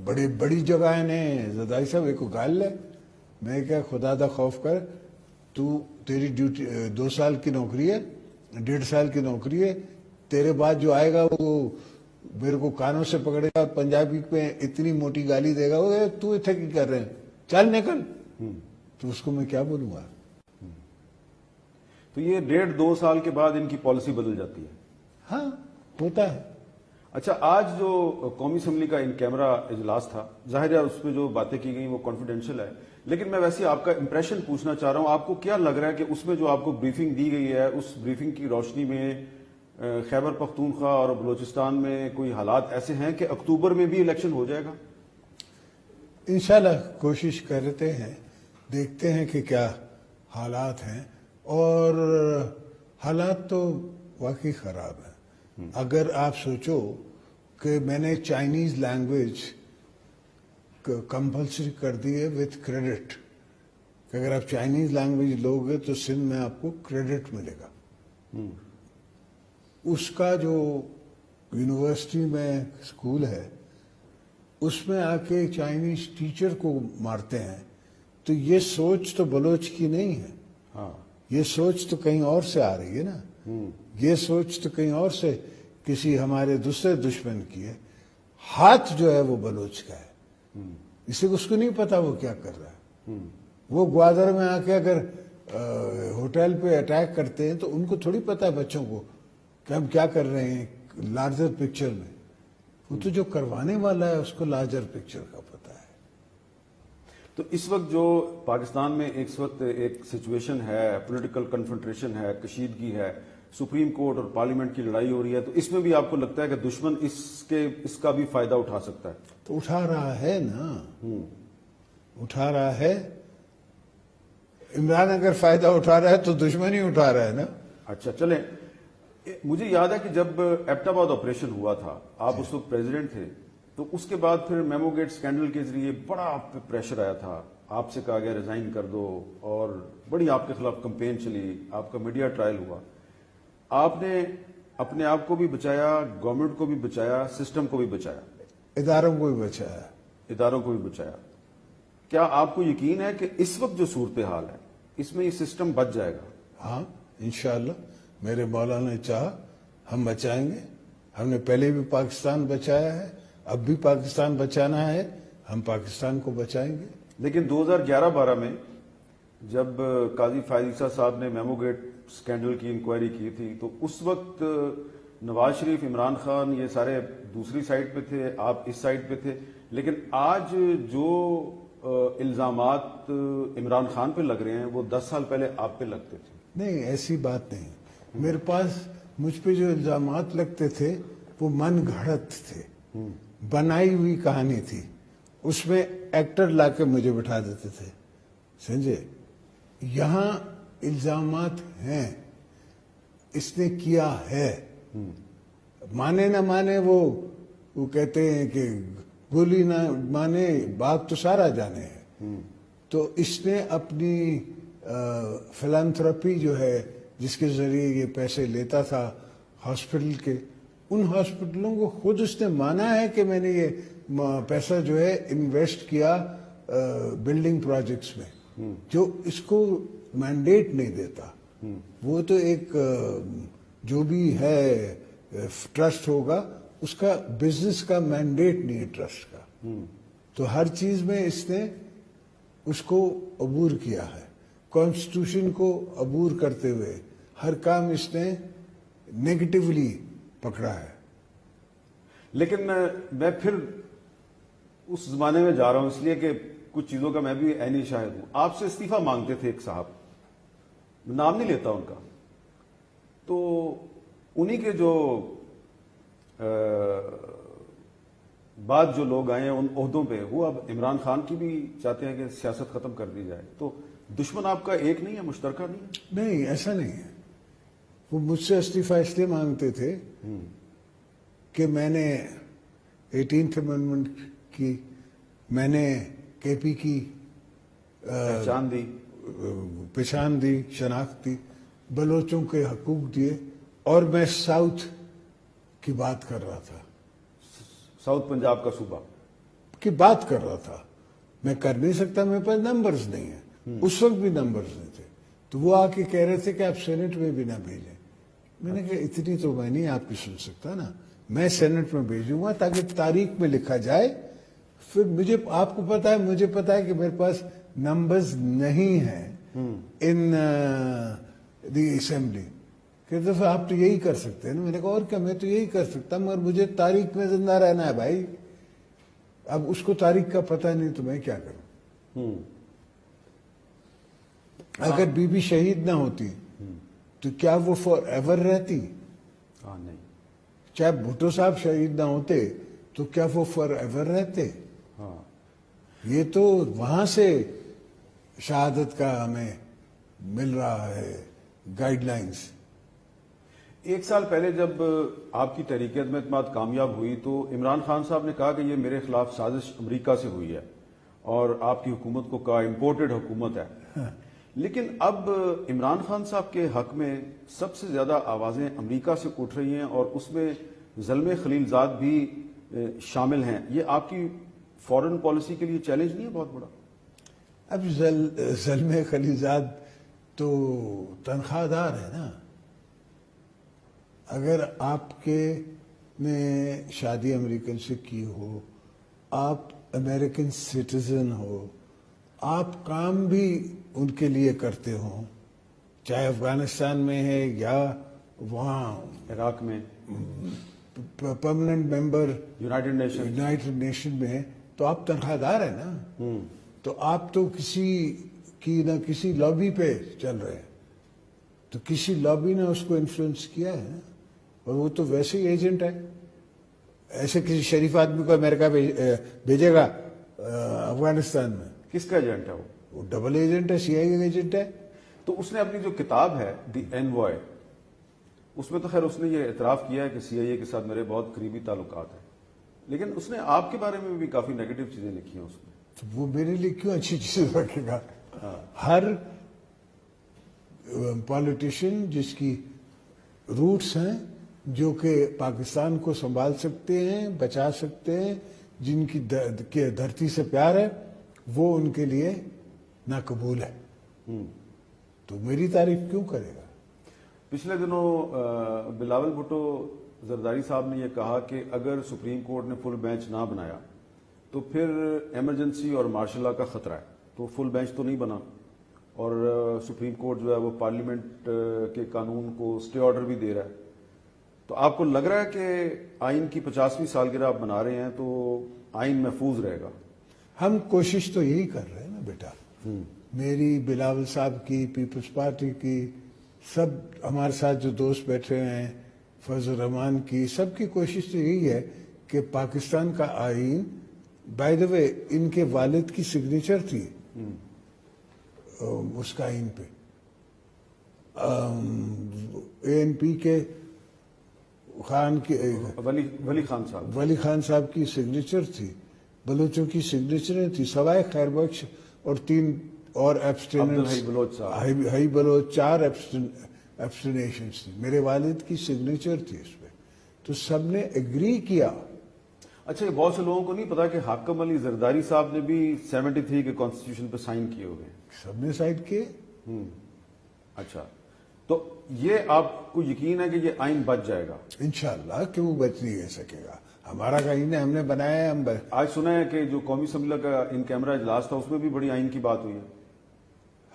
[SPEAKER 2] بڑی بڑی جگہ نے زدائی صاحب ایک کو گال لے. میں کہا خدا دا خوف کر, تو تیری ڈیوٹی 2 سال کی نوکری ہے, 1.5 سال کی نوکری ہے, تیرے بعد جو آئے گا وہ میرے کو کانوں سے پکڑے گا, پنجابی پہ اتنی موٹی گالی دے گا, وہ تو اتنے کی کر رہے ہیں, چل نکل. تو اس کو میں کیا بولوں گا؟
[SPEAKER 1] تو یہ 1.5-2 سال کے بعد ان کی پالیسی بدل جاتی ہے.
[SPEAKER 2] ہاں ہوتا ہے.
[SPEAKER 1] اچھا, آج جو قومی اسمبلی کا ان کیمرہ اجلاس تھا, ظاہر ہے اس پہ جو باتیں کی گئی وہ کانفیڈینشیل ہے, لیکن میں ویسے آپ کا امپریشن پوچھنا چاہ رہا ہوں. آپ کو کیا لگ رہا ہے کہ اس میں جو آپ کو بریفنگ دی گئی ہے, اس بریفنگ کی روشنی میں خیبر پختونخوا اور بلوچستان میں کوئی حالات ایسے ہیں کہ اکتوبر میں بھی الیکشن ہو جائے گا؟
[SPEAKER 2] انشاءاللہ کوشش کرتے ہیں, دیکھتے ہیں کہ کیا حالات ہیں. اور حالات تو واقعی خراب ہیں. اگر آپ سوچو کہ میں نے چائنیز لینگویج کمپلسری کر دی ہے وتھ کریڈٹ, کہ اگر آپ چائنیز لینگویج لوگے تو سندھ میں آپ کو کریڈٹ ملے گا. اس کا جو یونیورسٹی میں اسکول ہے اس میں آ کے چائنیز ٹیچر کو مارتے ہیں. تو یہ سوچ تو بلوچ کی نہیں ہے.
[SPEAKER 1] ہاں,
[SPEAKER 2] یہ سوچ تو کہیں اور سے آ رہی ہے نا. یہ سوچ تو کہیں اور سے کسی ہمارے دوسرے دشمن کی ہے. ہاتھ جو ہے وہ بلوچ کا ہے, اس کو نہیں پتا وہ کیا کر رہا ہے. وہ گوادر میں آ کے اگر ہوٹل پہ اٹیک کرتے ہیں تو ان کو تھوڑی پتا ہے بچوں کو کہ ہم کیا کر رہے ہیں لارجر پکچر میں. وہ تو جو کروانے والا ہے اس کو لارجر پکچر کا پتا ہے.
[SPEAKER 1] تو اس وقت جو پاکستان میں اس وقت ایک سچویشن ہے, پولیٹیکل کنفرنٹریشن ہے, کشیدگی ہے, سپریم کورٹ اور پارلیمنٹ کی لڑائی ہو رہی ہے, تو اس میں بھی آپ کو لگتا ہے کہ دشمن اس کا بھی فائدہ اٹھا سکتا ہے؟
[SPEAKER 2] تو اٹھا رہا ہے نا, اٹھا رہا ہے. عمران اگر فائدہ اٹھا رہا ہے تو دشمن ہی اٹھا رہا ہے نا.
[SPEAKER 1] اچھا چلیں, مجھے یاد ہے کہ جب ایبٹ آباد آپریشن ہوا تھا, آپ اس وقت پریزیڈنٹ تھے, تو اس کے بعد پھر میمو گیٹ اسکینڈل کے ذریعے بڑا آپ پہ پریشر آیا تھا, آپ سے کہا گیا ریزائن کر دو, اور بڑی آپ کے خلاف کمپین چلی, آپ کا میڈیا ٹرائل ہوا. آپ نے اپنے آپ کو بھی بچایا, گورنمنٹ کو بھی بچایا, سسٹم کو بھی بچایا,
[SPEAKER 2] اداروں کو بھی بچایا,
[SPEAKER 1] اداروں کو بھی بچایا. کیا آپ کو یقین ہے کہ اس وقت جو صورتحال ہے اس میں یہ سسٹم بچ جائے گا؟
[SPEAKER 2] ہاں انشاءاللہ, میرے مولا نے چاہا ہم بچائیں گے. ہم نے پہلے بھی پاکستان بچایا ہے, اب بھی پاکستان بچانا ہے, ہم پاکستان کو بچائیں گے.
[SPEAKER 1] لیکن 2011-12 میں جب قاضی فائز عیسیٰ صاحب نے میمو گیٹ سکینڈل کی انکوائری کی تھی, تو اس وقت نواز شریف, عمران خان, یہ سارے دوسری سائڈ پہ تھے, آپ اس سائڈ پہ تھے. لیکن آج جو الزامات عمران خان پہ لگ رہے ہیں وہ 10 سال پہلے آپ پہ لگتے تھے.
[SPEAKER 2] نہیں, ایسی بات نہیں. میرے پاس مجھ پہ جو الزامات لگتے تھے وہ من گھڑت تھے, بنائی ہوئی کہانی تھی. اس میں ایکٹر لا کے مجھے بٹھا دیتے تھے, سمجھے. یہاں الزامات ہیں, اس نے کیا ہے, مانے نہ مانے وہ کہتے ہیں کہ گولی نہ مانے بات تو سارا جانے ہے. تو اس نے اپنی فلانتھراپی جو ہے جس کے ذریعے یہ پیسے لیتا تھا ہاسپٹل کے, ان ہاسپٹلوں کو خود اس نے مانا ہے کہ میں نے یہ پیسہ جو ہے انویسٹ کیا بلڈنگ پروجیکٹس میں, جو اس کو مینڈیٹ نہیں دیتا. وہ تو ایک جو بھی ہے ٹرسٹ ہوگا اس کا بزنس کا مینڈیٹ نہیں ہے ٹرسٹ کا. تو ہر چیز میں اس نے اس کو عبور کیا ہے, کانسٹیٹیوشن کو عبور کرتے ہوئے ہر کام اس نے نیگیٹیولی پکڑا ہے.
[SPEAKER 1] لیکن میں پھر اس زمانے میں جا رہا ہوں اس لیے کہ کچھ چیزوں کا میں بھی عینی شاہد ہوں. آپ سے استعفیٰ مانگتے تھے ایک صاحب, نام نہیں لیتا ان کا, تو انہی کے جو بعد جو لوگ آئے ہیں ان عہدوں پہ, وہ اب عمران خان کی بھی چاہتے ہیں کہ سیاست ختم کر دی جائے. تو دشمن آپ کا ایک نہیں ہے, مشترکہ نہیں ہے؟
[SPEAKER 2] نہیں, ایسا نہیں ہے. وہ مجھ سے استعفیٰ اس لیے مانگتے تھے کہ میں نے 18th امینڈمنٹ کی, میں نے کے پی کی پہچان دی, شناخت دی, بلوچوں کے حقوق دیے, اور میں ساؤتھ کی بات کر رہا تھا,
[SPEAKER 1] ساؤتھ پنجاب کا صوبہ
[SPEAKER 2] کی بات کر رہا تھا. میں کر نہیں سکتا, میرے پاس نمبرز نہیں ہیں, اس وقت بھی نمبرز نہیں تھے. تو وہ آ کے کہہ رہے تھے کہ آپ سینٹ میں بھی نہ بھیجیں. میں نے کہا اتنی تو میں نہیں آپ کی سن سکتا نا, میں سینٹ میں بھیجوں گا تاکہ تاریخ میں لکھا جائے. پھر مجھے, آپ کو پتا ہے, مجھے پتا ہے کہ میرے پاس نمبرز نہیں ہیں ان دی اسمبلی. کہ دفعہ آپ تو یہی کر سکتے ہیں نا. میں نے کہا اور کیا, میں تو یہی کر سکتا مگر مجھے تاریخ میں زندہ رہنا ہے بھائی. اب اس کو تاریخ کا پتہ نہیں تو میں کیا کروں. اگر بی بی شہید نہ ہوتی تو کیا وہ فار ایور رہتی؟
[SPEAKER 1] نہیں.
[SPEAKER 2] چاہے بھٹو صاحب شہید نہ ہوتے تو کیا وہ فار ایور رہتے؟ یہ تو وہاں سے شہادت کا ہمیں مل رہا ہے گائیڈ لائنز.
[SPEAKER 1] ایک سال پہلے جب آپ کی تحریک عدم اعتماد کامیاب ہوئی تو عمران خان صاحب نے کہا کہ یہ میرے خلاف سازش امریکہ سے ہوئی ہے اور آپ کی حکومت کو کہا امپورٹڈ حکومت ہے. لیکن اب عمران خان صاحب کے حق میں سب سے زیادہ آوازیں امریکہ سے اٹھ رہی ہیں اور اس میں زلمے خلیل زاد بھی شامل ہیں. یہ آپ کی فورن پالیسی کے لیے چیلنج نہیں ہے بہت بڑا؟
[SPEAKER 2] اب زلمے خلیل زاد تو تنخواہ دار ہے نا. اگر آپ کے نے شادی امریکن سے کی ہو, آپ امریکن سٹیزن ہو, آپ کام بھی ان کے لیے کرتے ہوں, چاہے افغانستان میں ہے یا وہاں
[SPEAKER 1] عراق میں
[SPEAKER 2] پرماننٹ ممبر
[SPEAKER 1] یونائٹڈ
[SPEAKER 2] نیشن میں ہے, تو آپ تنخواہ دار ہیں نا. تو آپ تو کسی کی نہ کسی لابی پہ چل رہے ہیں. تو کسی لابی نے اس کو انفلوئنس کیا ہے, اور وہ تو ویسے ہی ایجنٹ ہے. ایسے کسی شریف آدمی کو امریکہ بھیجے گا افغانستان میں؟
[SPEAKER 1] کس کا ایجنٹ ہے
[SPEAKER 2] وہ ڈبل ایجنٹ ہے, سی آئی اے ایجنٹ ہے.
[SPEAKER 1] تو اس نے اپنی جو کتاب ہے دی اینوائے, اس میں تو خیر اس نے یہ اعتراف کیا ہے کہ سی آئی اے کے ساتھ میرے بہت قریبی تعلقات ہیں, لیکن اس نے آپ کے بارے میں بھی کافی نیگیٹو چیزیں لکھی ہیں اس میں.
[SPEAKER 2] تو وہ میرے لیے کیوں اچھی چیز رکھے گا؟ ہر پالیٹیشین جس کی روٹس ہیں, جو کہ پاکستان کو سنبھال سکتے ہیں, بچا سکتے ہیں, جن کی دھرتی سے پیار ہے, وہ ان کے لیے ناقبول ہے. تو میری تعریف کیوں کرے گا؟
[SPEAKER 1] پچھلے دنوں بلاول بھٹو زرداری صاحب نے یہ کہا کہ اگر سپریم کورٹ نے فل بینچ نہ بنایا تو پھر ایمرجنسی اور مارشل لا کا خطرہ ہے. تو فل بینچ تو نہیں بنا, اور سپریم کورٹ جو ہے وہ پارلیمنٹ کے قانون کو اسٹے آرڈر بھی دے رہا ہے. تو آپ کو لگ رہا ہے کہ آئین کی 50ویں سالگرہ آپ بنا رہے ہیں تو آئین محفوظ رہے گا؟
[SPEAKER 2] ہم کوشش تو یہی کر رہے ہیں نا بیٹا. میری, بلاول صاحب کی, پیپلز پارٹی کی, سب ہمارے ساتھ جو دوست بیٹھے ہیں, فضل الرحمان کی, سب کی کوشش تو یہی ہے کہ پاکستان کا آئین, بائی دا وے ان کے والد کی سگنیچر تھی اس کا آئین پہ ANP کے خان کی
[SPEAKER 1] ولی خان صاحب
[SPEAKER 2] ولی خان صاحب کی سگنیچر تھی, بلوچوں کی سگنیچریں تھی سوائے خیر بخش اور 3 اور
[SPEAKER 1] عبدالحی بلوچ صاحب.
[SPEAKER 2] ہئی بلوچ 4 ایبسٹینیشنز تھی. میرے والد کی سگنیچر تھی اس پہ, تو سب نے ایگری کیا.
[SPEAKER 1] اچھا, یہ بہت سے لوگوں کو نہیں پتا کہ حاکم علی زرداری صاحب نے بھی 73 کے کانسٹیٹیوشن پہ سائن کیے ہوئے ہیں.
[SPEAKER 2] سب نے سائن کیے.
[SPEAKER 1] اچھا, تو یہ آپ کو یقین ہے کہ یہ آئین بچ جائے گا؟
[SPEAKER 2] انشاءاللہ کیوں بچ نہیں رہ سکے گا. ہمارا آئین ہے, ہم نے بنایا ہے. ہم
[SPEAKER 1] آج سنا ہے کہ جو قومی اسمبلی کا ان کیمرہ اجلاس تھا اس میں بھی بڑی آئین کی بات ہوئی ہے.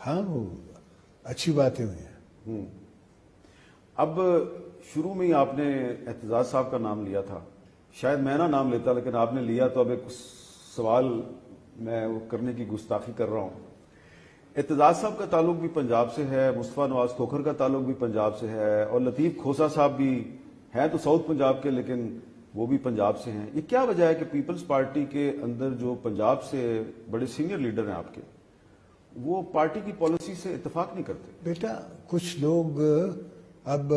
[SPEAKER 2] ہاں, وہ اچھی باتیں ہوئی ہیں.
[SPEAKER 1] اب شروع میں ہی آپ نے اعتزاز صاحب کا نام لیا تھا, شاید میں نہ نام لیتا لیکن آپ نے لیا, تو اب ایک سوال میں وہ کرنے کی گستاخی کر رہا ہوں. اعتزاز صاحب کا تعلق بھی پنجاب سے ہے, مصطفیٰ نواز کھوکھر کا تعلق بھی پنجاب سے ہے, اور لطیف کھوسا صاحب بھی ہیں تو ساؤتھ پنجاب کے لیکن وہ بھی پنجاب سے ہیں. یہ کیا وجہ ہے کہ پیپلز پارٹی کے اندر جو پنجاب سے بڑے سینئر لیڈر ہیں آپ کے, وہ پارٹی کی پالیسی سے اتفاق نہیں کرتے؟
[SPEAKER 2] بیٹا کچھ لوگ, اب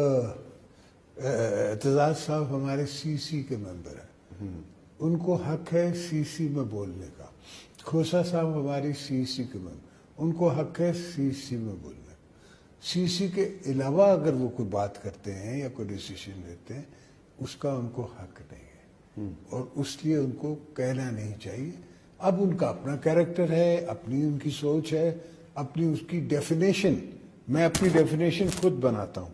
[SPEAKER 2] اعتزاز صاحب ہمارے CC کے ممبر ہیں, ان کو حق ہے CC میں بولنے کا. کھوسا صاحب ہماری CC کے ممبر, ان کو حق ہے CC میں بولنے کا. CC کے علاوہ اگر وہ کوئی بات کرتے ہیں یا کوئی ڈیسیشن لیتے ہیں, اس کا ان کو حق نہیں ہے, اور اس لیے ان کو کہنا نہیں چاہیے. اب ان کا اپنا کیریکٹر ہے, اپنی ان کی سوچ ہے, اپنی اس کی ڈیفینیشن. میں اپنی ڈیفینیشن خود بناتا ہوں,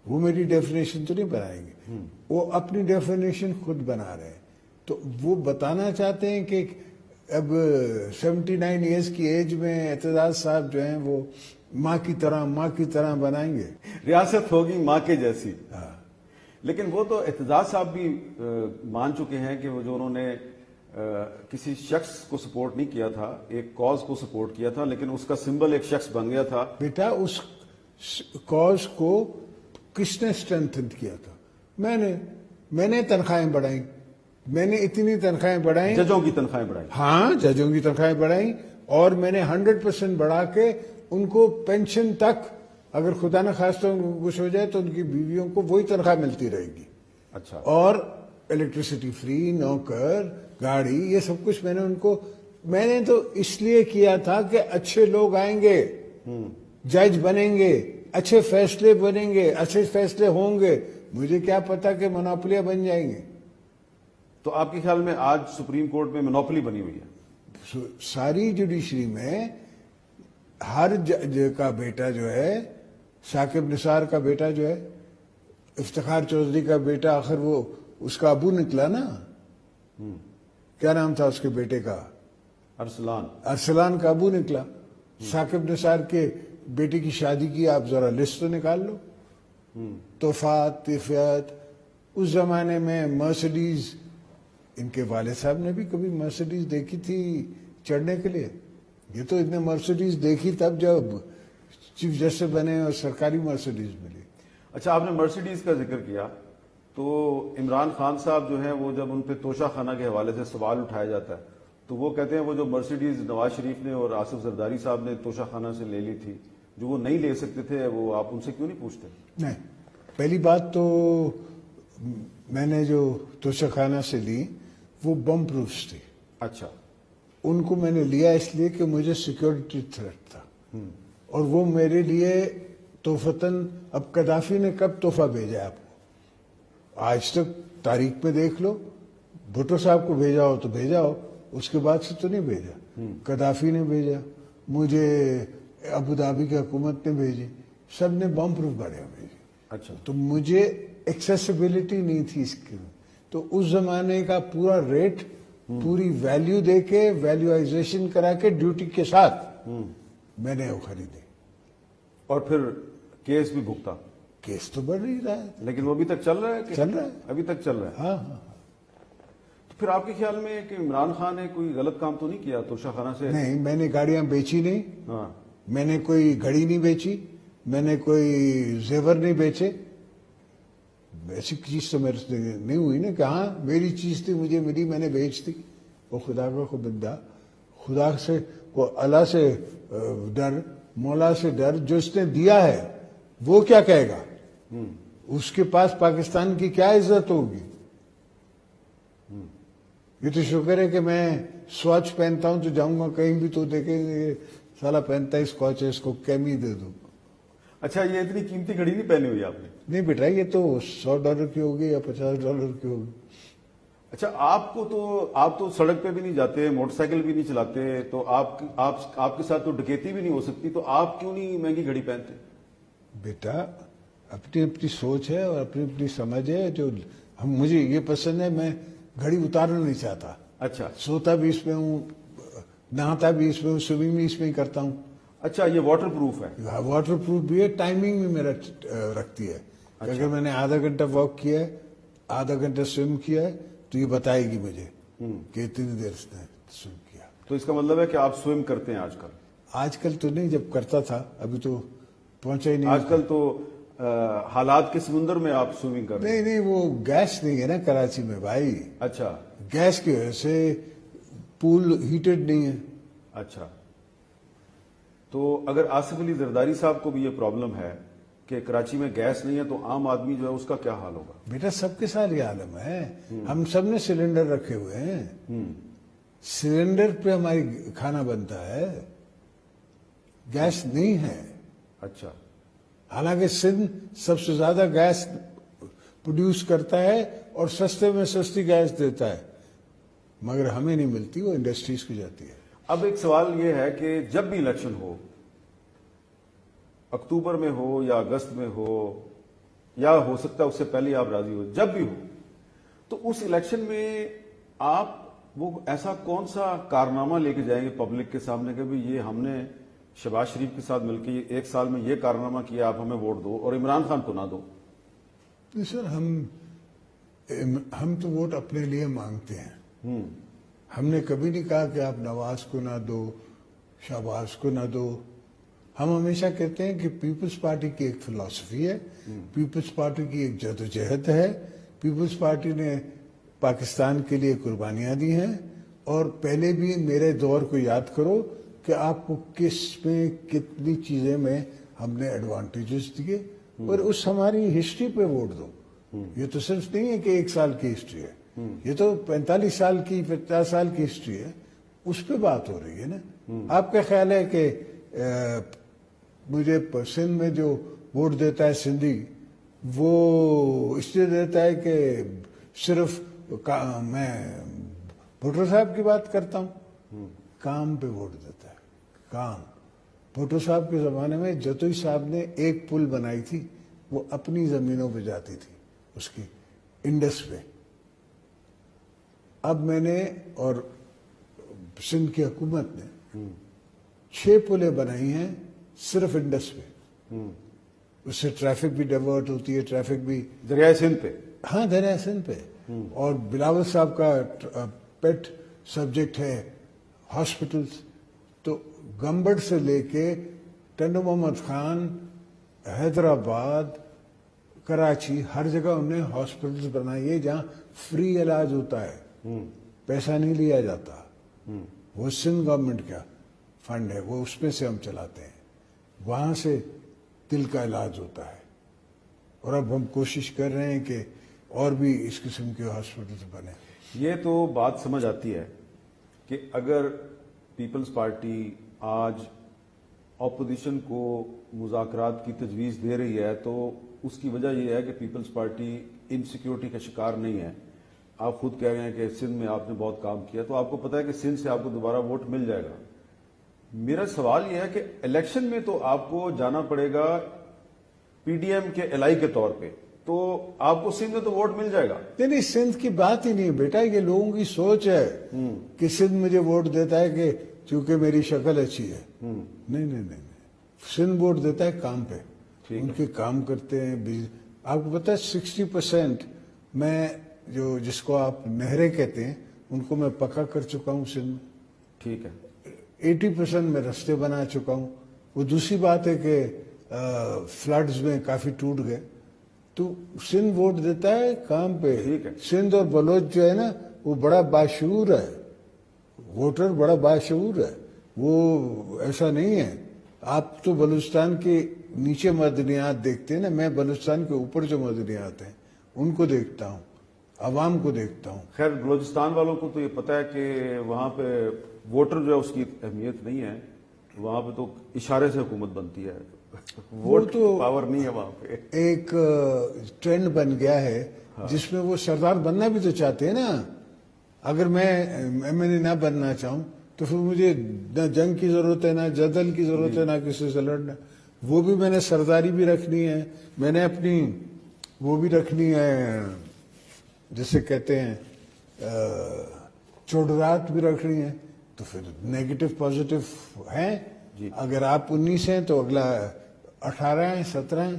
[SPEAKER 2] وہ میری ڈیفینیشن تو نہیں بنائیں گے. وہ اپنی ڈیفینیشن خود بنا رہے ہیں, تو وہ بتانا چاہتے ہیں کہ اب 79 ایئرز کی ایج میں اعتزاز صاحب جو ہیں وہ ماں کی طرح بنائیں گے.
[SPEAKER 1] ریاست ہوگی ماں کے جیسی. لیکن وہ تو اعتزاز صاحب بھی مان چکے ہیں کہ وہ جو انہوں نے کسی شخص کو سپورٹ نہیں کیا تھا, ایک کاز کو سپورٹ کیا تھا, لیکن اس کا سمبل ایک شخص بن گیا تھا.
[SPEAKER 2] بیٹا اس کاز کو کس نے اسٹرینتھن کیا تھا؟ میں نے تنخواہیں بڑھائیں, میں نے اتنی تنخواہیں بڑھائیں,
[SPEAKER 1] ججوں کی تنخواہیں بڑھائیں.
[SPEAKER 2] ہاں, ججوں کی تنخواہیں بڑھائیں, اور میں نے 100% بڑھا کے ان کو پینشن تک, اگر خدا نہ خواستہ کچھ ہو جائے تو ان کی بیویوں کو وہی تنخواہ ملتی رہے گی.
[SPEAKER 1] اچھا,
[SPEAKER 2] اور الیکٹریسٹی فری, نوکر, گاڑی, یہ سب کچھ میں نے تو اس لیے کیا تھا کہ اچھے لوگ آئیں گے, جج بنیں گے, اچھے فیصلے بنیں گے, اچھے فیصلے ہوں گے. مجھے کیا پتا کہ منوپلیاں بن جائیں گے.
[SPEAKER 1] تو آپ کے خیال میں آج سپریم کورٹ میں منوپلی بنی ہوئی ہے؟
[SPEAKER 2] ساری جوڈیشری میں ہر جج کا بیٹا جو ہے, ثاقب نثار کا بیٹا جو ہے, افتخار چودھری کا بیٹا, آخر وہ اس کا ابو نکلا نا, کیا نام تھا اس کے بیٹے کا؟ ارسلان کا ابو نکلا. ثاقب نثار کے بیٹے کی شادی کی آپ ذرا لسٹ تو نکال لو. توفات, طفیت, اس زمانے میں مرسڈیز, ان کے والد صاحب نے بھی کبھی مرسڈیز دیکھی تھی چڑھنے کے لیے؟ یہ تو اتنے مرسڈیز دیکھی تب جب چیف جسٹس بنے اور سرکاری مرسڈیز ملی.
[SPEAKER 1] اچھا, آپ نے مرسڈیز کا ذکر کیا, تو عمران خان صاحب جو ہیں وہ جب ان پہ توشہ خانہ کے حوالے سے سوال اٹھایا جاتا ہے تو وہ کہتے ہیں وہ جو مرسڈیز نواز شریف نے اور آصف زرداری صاحب نے توشہ خانہ سے لے لی تھی, جو وہ نہیں لے سکتے تھے, وہ آپ ان سے کیوں نہیں پوچھتے؟
[SPEAKER 2] نہیں, پہلی بات تو میں نے جو توشہ خانہ سے لی وہ بم پروفس تھی.
[SPEAKER 1] اچھا,
[SPEAKER 2] ان کو میں نے لیا اس لیے کہ مجھے سیکیورٹی تھریٹ تھا, اور وہ میرے لیے تحفتاً, اب قذافی نے کب تحفہ بھیجا آپ کو؟ آج تک تاریخ میں دیکھ لو, بھٹو صاحب کو بھیجا ہو تو بھیجا ہو, اس کے بعد سے تو نہیں بھیجا. قذافی نے بھیجا, مجھے ابو دھابی کی حکومت نے بھیجی, سب نے بم پروف گاڑیاں بھیجی.
[SPEAKER 1] اچھا,
[SPEAKER 2] تو مجھے ایکسیسیبلٹی نہیں تھی اس کی, تو اس زمانے کا پورا ریٹ, پوری ویلیو دے کے, ویلیوائزیشن کرا کے ڈیوٹی کے ساتھ میں نے وہ خریدی.
[SPEAKER 1] اور پھر کیس بھی بھگتا؟
[SPEAKER 2] کیس تو بڑھ نہیں رہا ہے,
[SPEAKER 1] لیکن وہ ابھی تک چل رہا ہے.
[SPEAKER 2] چل رہا ہے,
[SPEAKER 1] ابھی تک چل رہا ہے.
[SPEAKER 2] ہاں ہاں.
[SPEAKER 1] تو پھر آپ کے خیال میں کہ عمران خان نے کوئی غلط کام تو نہیں کیا توشہ خانہ سے؟
[SPEAKER 2] نہیں, میں نے گاڑیاں بیچی نہیں,
[SPEAKER 1] ہاں,
[SPEAKER 2] میں نے کوئی گھڑی نہیں بیچی, میں نے کوئی زیور نہیں بیچے. ایسی چیز تو میرے سے نہیں ہوئی نا کہ ہاں میری چیز تھی, مجھے ملی, میں نے بیچ دی. وہ خدا کا خود بندہ, خدا سے کو اللہ سے ڈر مولا سے ڈر. جو اس نے دیا ہے وہ کیا کہے گا؟ اس کے پاس پاکستان کی کیا عزت ہوگی؟ یہ تو شکر ہے کہ میں سواچ پہنتا ہوں تو جاؤں گا کہیں بھی تو دیکھیں گے سالا پہنتا ہے اسکاچ ہے, اس کو کیمی دے دو.
[SPEAKER 1] اچھا, یہ اتنی قیمتی گھڑی نہیں پہنی ہوئی آپ نے؟
[SPEAKER 2] نہیں بیٹا, یہ تو $100 کی ہوگی یا $50 کی ہوگی.
[SPEAKER 1] اچھا, آپ تو سڑک پہ بھی نہیں جاتے, موٹر سائیکل بھی نہیں چلاتے, تو آپ کے ساتھ تو ڈکیتی بھی نہیں ہو سکتی, تو آپ کیوں نہیں مہنگی گھڑی پہنتے؟
[SPEAKER 2] بیٹا اپنی اپنی سوچ ہے اور اپنی اپنی سمجھ ہے. جو مجھے یہ پسند ہے, میں گھڑی اتارنا نہیں چاہتا.
[SPEAKER 1] اچھا
[SPEAKER 2] سوتا بھی اس میں ہوں, نہاتا بھی اس میں ہوں, سوئمنگ بھی اس میں ہی کرتا ہوں.
[SPEAKER 1] اچھا, یہ واٹر پروف ہے؟
[SPEAKER 2] واٹر پروف بھی ہے, ٹائمنگ بھی میرا رکھتی ہے. اگر میں نے آدھا گھنٹہ واک کیا ہے, آدھا گھنٹہ سوئم کیا ہے, تو یہ بتائے گی مجھے کہ اتنی دیر سے سوئم کیا.
[SPEAKER 1] تو اس کا مطلب ہے کہ آپ سوئم کرتے ہیں آج کل؟
[SPEAKER 2] آج کل تو نہیں, جب کرتا تھا, ابھی تو پہنچا ہی نہیں.
[SPEAKER 1] آج کل تو حالات کے سمندر میں آپ سوئمنگ کر رہے ہیں.
[SPEAKER 2] نہیں, وہ گیس نہیں ہے نا کراچی میں بھائی.
[SPEAKER 1] اچھا
[SPEAKER 2] گیس کی وجہ سے پول ہیٹڈ نہیں ہے.
[SPEAKER 1] اچھا, تو اگر آصف علی زرداری صاحب کو بھی یہ پرابلم ہے کہ کراچی میں گیس نہیں ہے, تو عام آدمی جو ہے اس کا کیا حال ہوگا؟
[SPEAKER 2] بیٹا سب کے ساتھ یہ عالم ہے. ہم سب نے سلنڈر رکھے ہوئے ہیں, سلنڈر پہ ہماری کھانا بنتا ہے, گیس نہیں ہے.
[SPEAKER 1] اچھا,
[SPEAKER 2] حالانکہ سندھ سب سے زیادہ گیس پروڈیوس کرتا ہے اور سستے میں سستی گیس دیتا ہے, مگر ہمیں نہیں ملتی, وہ انڈسٹریز کو جاتی ہے.
[SPEAKER 1] اب ایک سوال یہ ہے کہ جب بھی الیکشن ہو, اکتوبر میں ہو یا اگست میں ہو, یا ہو سکتا ہے اس سے پہلے آپ راضی ہو, جب بھی ہو, تو اس الیکشن میں آپ وہ ایسا کون سا کارنامہ لے کے جائیں گے پبلک کے سامنے کہ یہ ہم نے شہباز شریف کے ساتھ مل کے ایک سال میں یہ کارنامہ کیا, آپ ہمیں ووٹ دو, اور عمران خان کو نہ دو؟
[SPEAKER 2] سر ہم تو ووٹ اپنے لیے مانگتے ہیں. ہم نے کبھی نہیں کہا کہ آپ نواز کو نہ دو, شہباز کو نہ دو. ہم ہمیشہ کہتے ہیں کہ پیپلز پارٹی کی ایک فلسفی ہے, پیپلز پارٹی کی ایک جدوجہد ہے, پیپلز پارٹی نے پاکستان کے لیے قربانیاں دی ہیں. اور پہلے بھی میرے دور کو یاد کرو کہ آپ کو کس میں کتنی چیزیں میں ہم نے ایڈوانٹیجز دیے, اور اس ہماری ہسٹری پہ ووٹ دو. یہ تو صرف نہیں ہے کہ 1 سال کی ہسٹری ہے, یہ تو 45 سال کی 50 سال کی ہسٹری ہے, اس پہ بات ہو رہی ہے نا. آپ کا خیال ہے کہ مجھے سندھ میں جو ووٹ دیتا ہے سندھی, وہ اس لیے دیتا ہے کہ صرف میں بھٹو صاحب کی بات کرتا ہوں؟ کام پہ ووٹ دیتا ہے, کام. بھٹو صاحب کے زمانے میں جتوئی صاحب نے ایک پل بنائی تھی, وہ اپنی زمینوں پہ جاتی تھی, اس کی انڈس پہ. اب میں نے اور سندھ کی حکومت نے 6 پلیں بنائی ہیں صرف انڈس پہ. اس سے ٹریفک بھی ڈائیورٹ ہوتی ہے, ٹریفک بھی
[SPEAKER 1] دریائے سندھ پہ.
[SPEAKER 2] ہاں, دریائے سندھ پہ. اور بلاول صاحب کا پیٹ سبجیکٹ ہے ہاسپٹلز. تو گمبڑ سے لے کے ٹنڈو محمد خان, حیدرآباد, کراچی, ہر جگہ انہوں نے ہاسپٹلز بنائی ہے جہاں فری علاج ہوتا ہے, پیسہ نہیں لیا جاتا. وہ سندھ گورنمنٹ کا فنڈ ہے, وہ اس میں سے ہم چلاتے ہیں, وہاں سے دل کا علاج ہوتا ہے. اور اب ہم کوشش کر رہے ہیں کہ اور بھی اس قسم کے ہاسپٹلز بنے.
[SPEAKER 1] یہ تو بات سمجھ آتی ہے کہ اگر پیپلز پارٹی آج اپوزیشن کو مذاکرات کی تجویز دے رہی ہے, تو اس کی وجہ یہ ہے کہ پیپلز پارٹی انسیکیورٹی کا شکار نہیں ہے. آپ خود کہہ رہے ہیں کہ سندھ میں آپ نے بہت کام کیا, تو آپ کو پتا ہے کہ سندھ سے آپ کو دوبارہ ووٹ مل جائے گا. میرا سوال یہ ہے کہ الیکشن میں تو آپ کو جانا پڑے گا پی ڈی ایم کے الائی کے طور پہ, تو آپ کو سندھ میں تو ووٹ مل جائے گا.
[SPEAKER 2] نہیں, سندھ کی بات ہی نہیں بیٹا, یہ لوگوں کی سوچ ہے کہ سندھ مجھے ووٹ دیتا ہے کہ چونکہ میری شکل اچھی ہے. نہیں, سندھ ووٹ دیتا ہے کام پہ, ان کے کام کرتے ہیں. آپ کو پتا ہے 60% میں جس کو آپ نہریں کہتے ہیں ان کو میں پکا کر چکا ہوں سندھ میں.
[SPEAKER 1] ٹھیک ہے.
[SPEAKER 2] 80% میں رستے بنا چکا ہوں. وہ دوسری بات ہے کہ فلڈز میں کافی ٹوٹ گئے. تو سندھ ووٹ دیتا ہے کام پہ. سندھ اور بلوچ جو ہے نا, وہ بڑا باشعور ہے, ووٹر بڑا باشعور ہے. وہ ایسا نہیں ہے آپ تو بلوچستان کے نیچے مدنیات دیکھتے ہیں نا، میں بلوچستان کے اوپر جو مدنیات ہیں ان کو دیکھتا ہوں، عوام کو دیکھتا ہوں.
[SPEAKER 1] خیر بلوچستان والوں کو تو یہ پتہ ہے کہ وہاں پہ ووٹر جو ہے اس کی اہمیت نہیں ہے، وہاں پہ تو اشارے سے حکومت بنتی ہے، ووٹ کی پاور نہیں ہے وہاں پہ.
[SPEAKER 2] ایک ٹرینڈ بن گیا ہے جس میں وہ سردار بننا بھی تو چاہتے ہیں نا. اگر میں ایم این اے نہ بننا چاہوں تو پھر مجھے نہ جنگ کی ضرورت ہے، نہ جدل کی ضرورت ہے، نہ کسی سے لڑنا. وہ بھی میں نے سرداری بھی رکھنی ہے، میں نے اپنی وہ بھی رکھنی ہے جسے کہتے ہیں چوڑرات بھی رکھنی ہے. تو پھر نیگیٹو پازیٹو ہیں. اگر آپ 19 ہیں تو اگلا 18 ہیں 17 ہیں،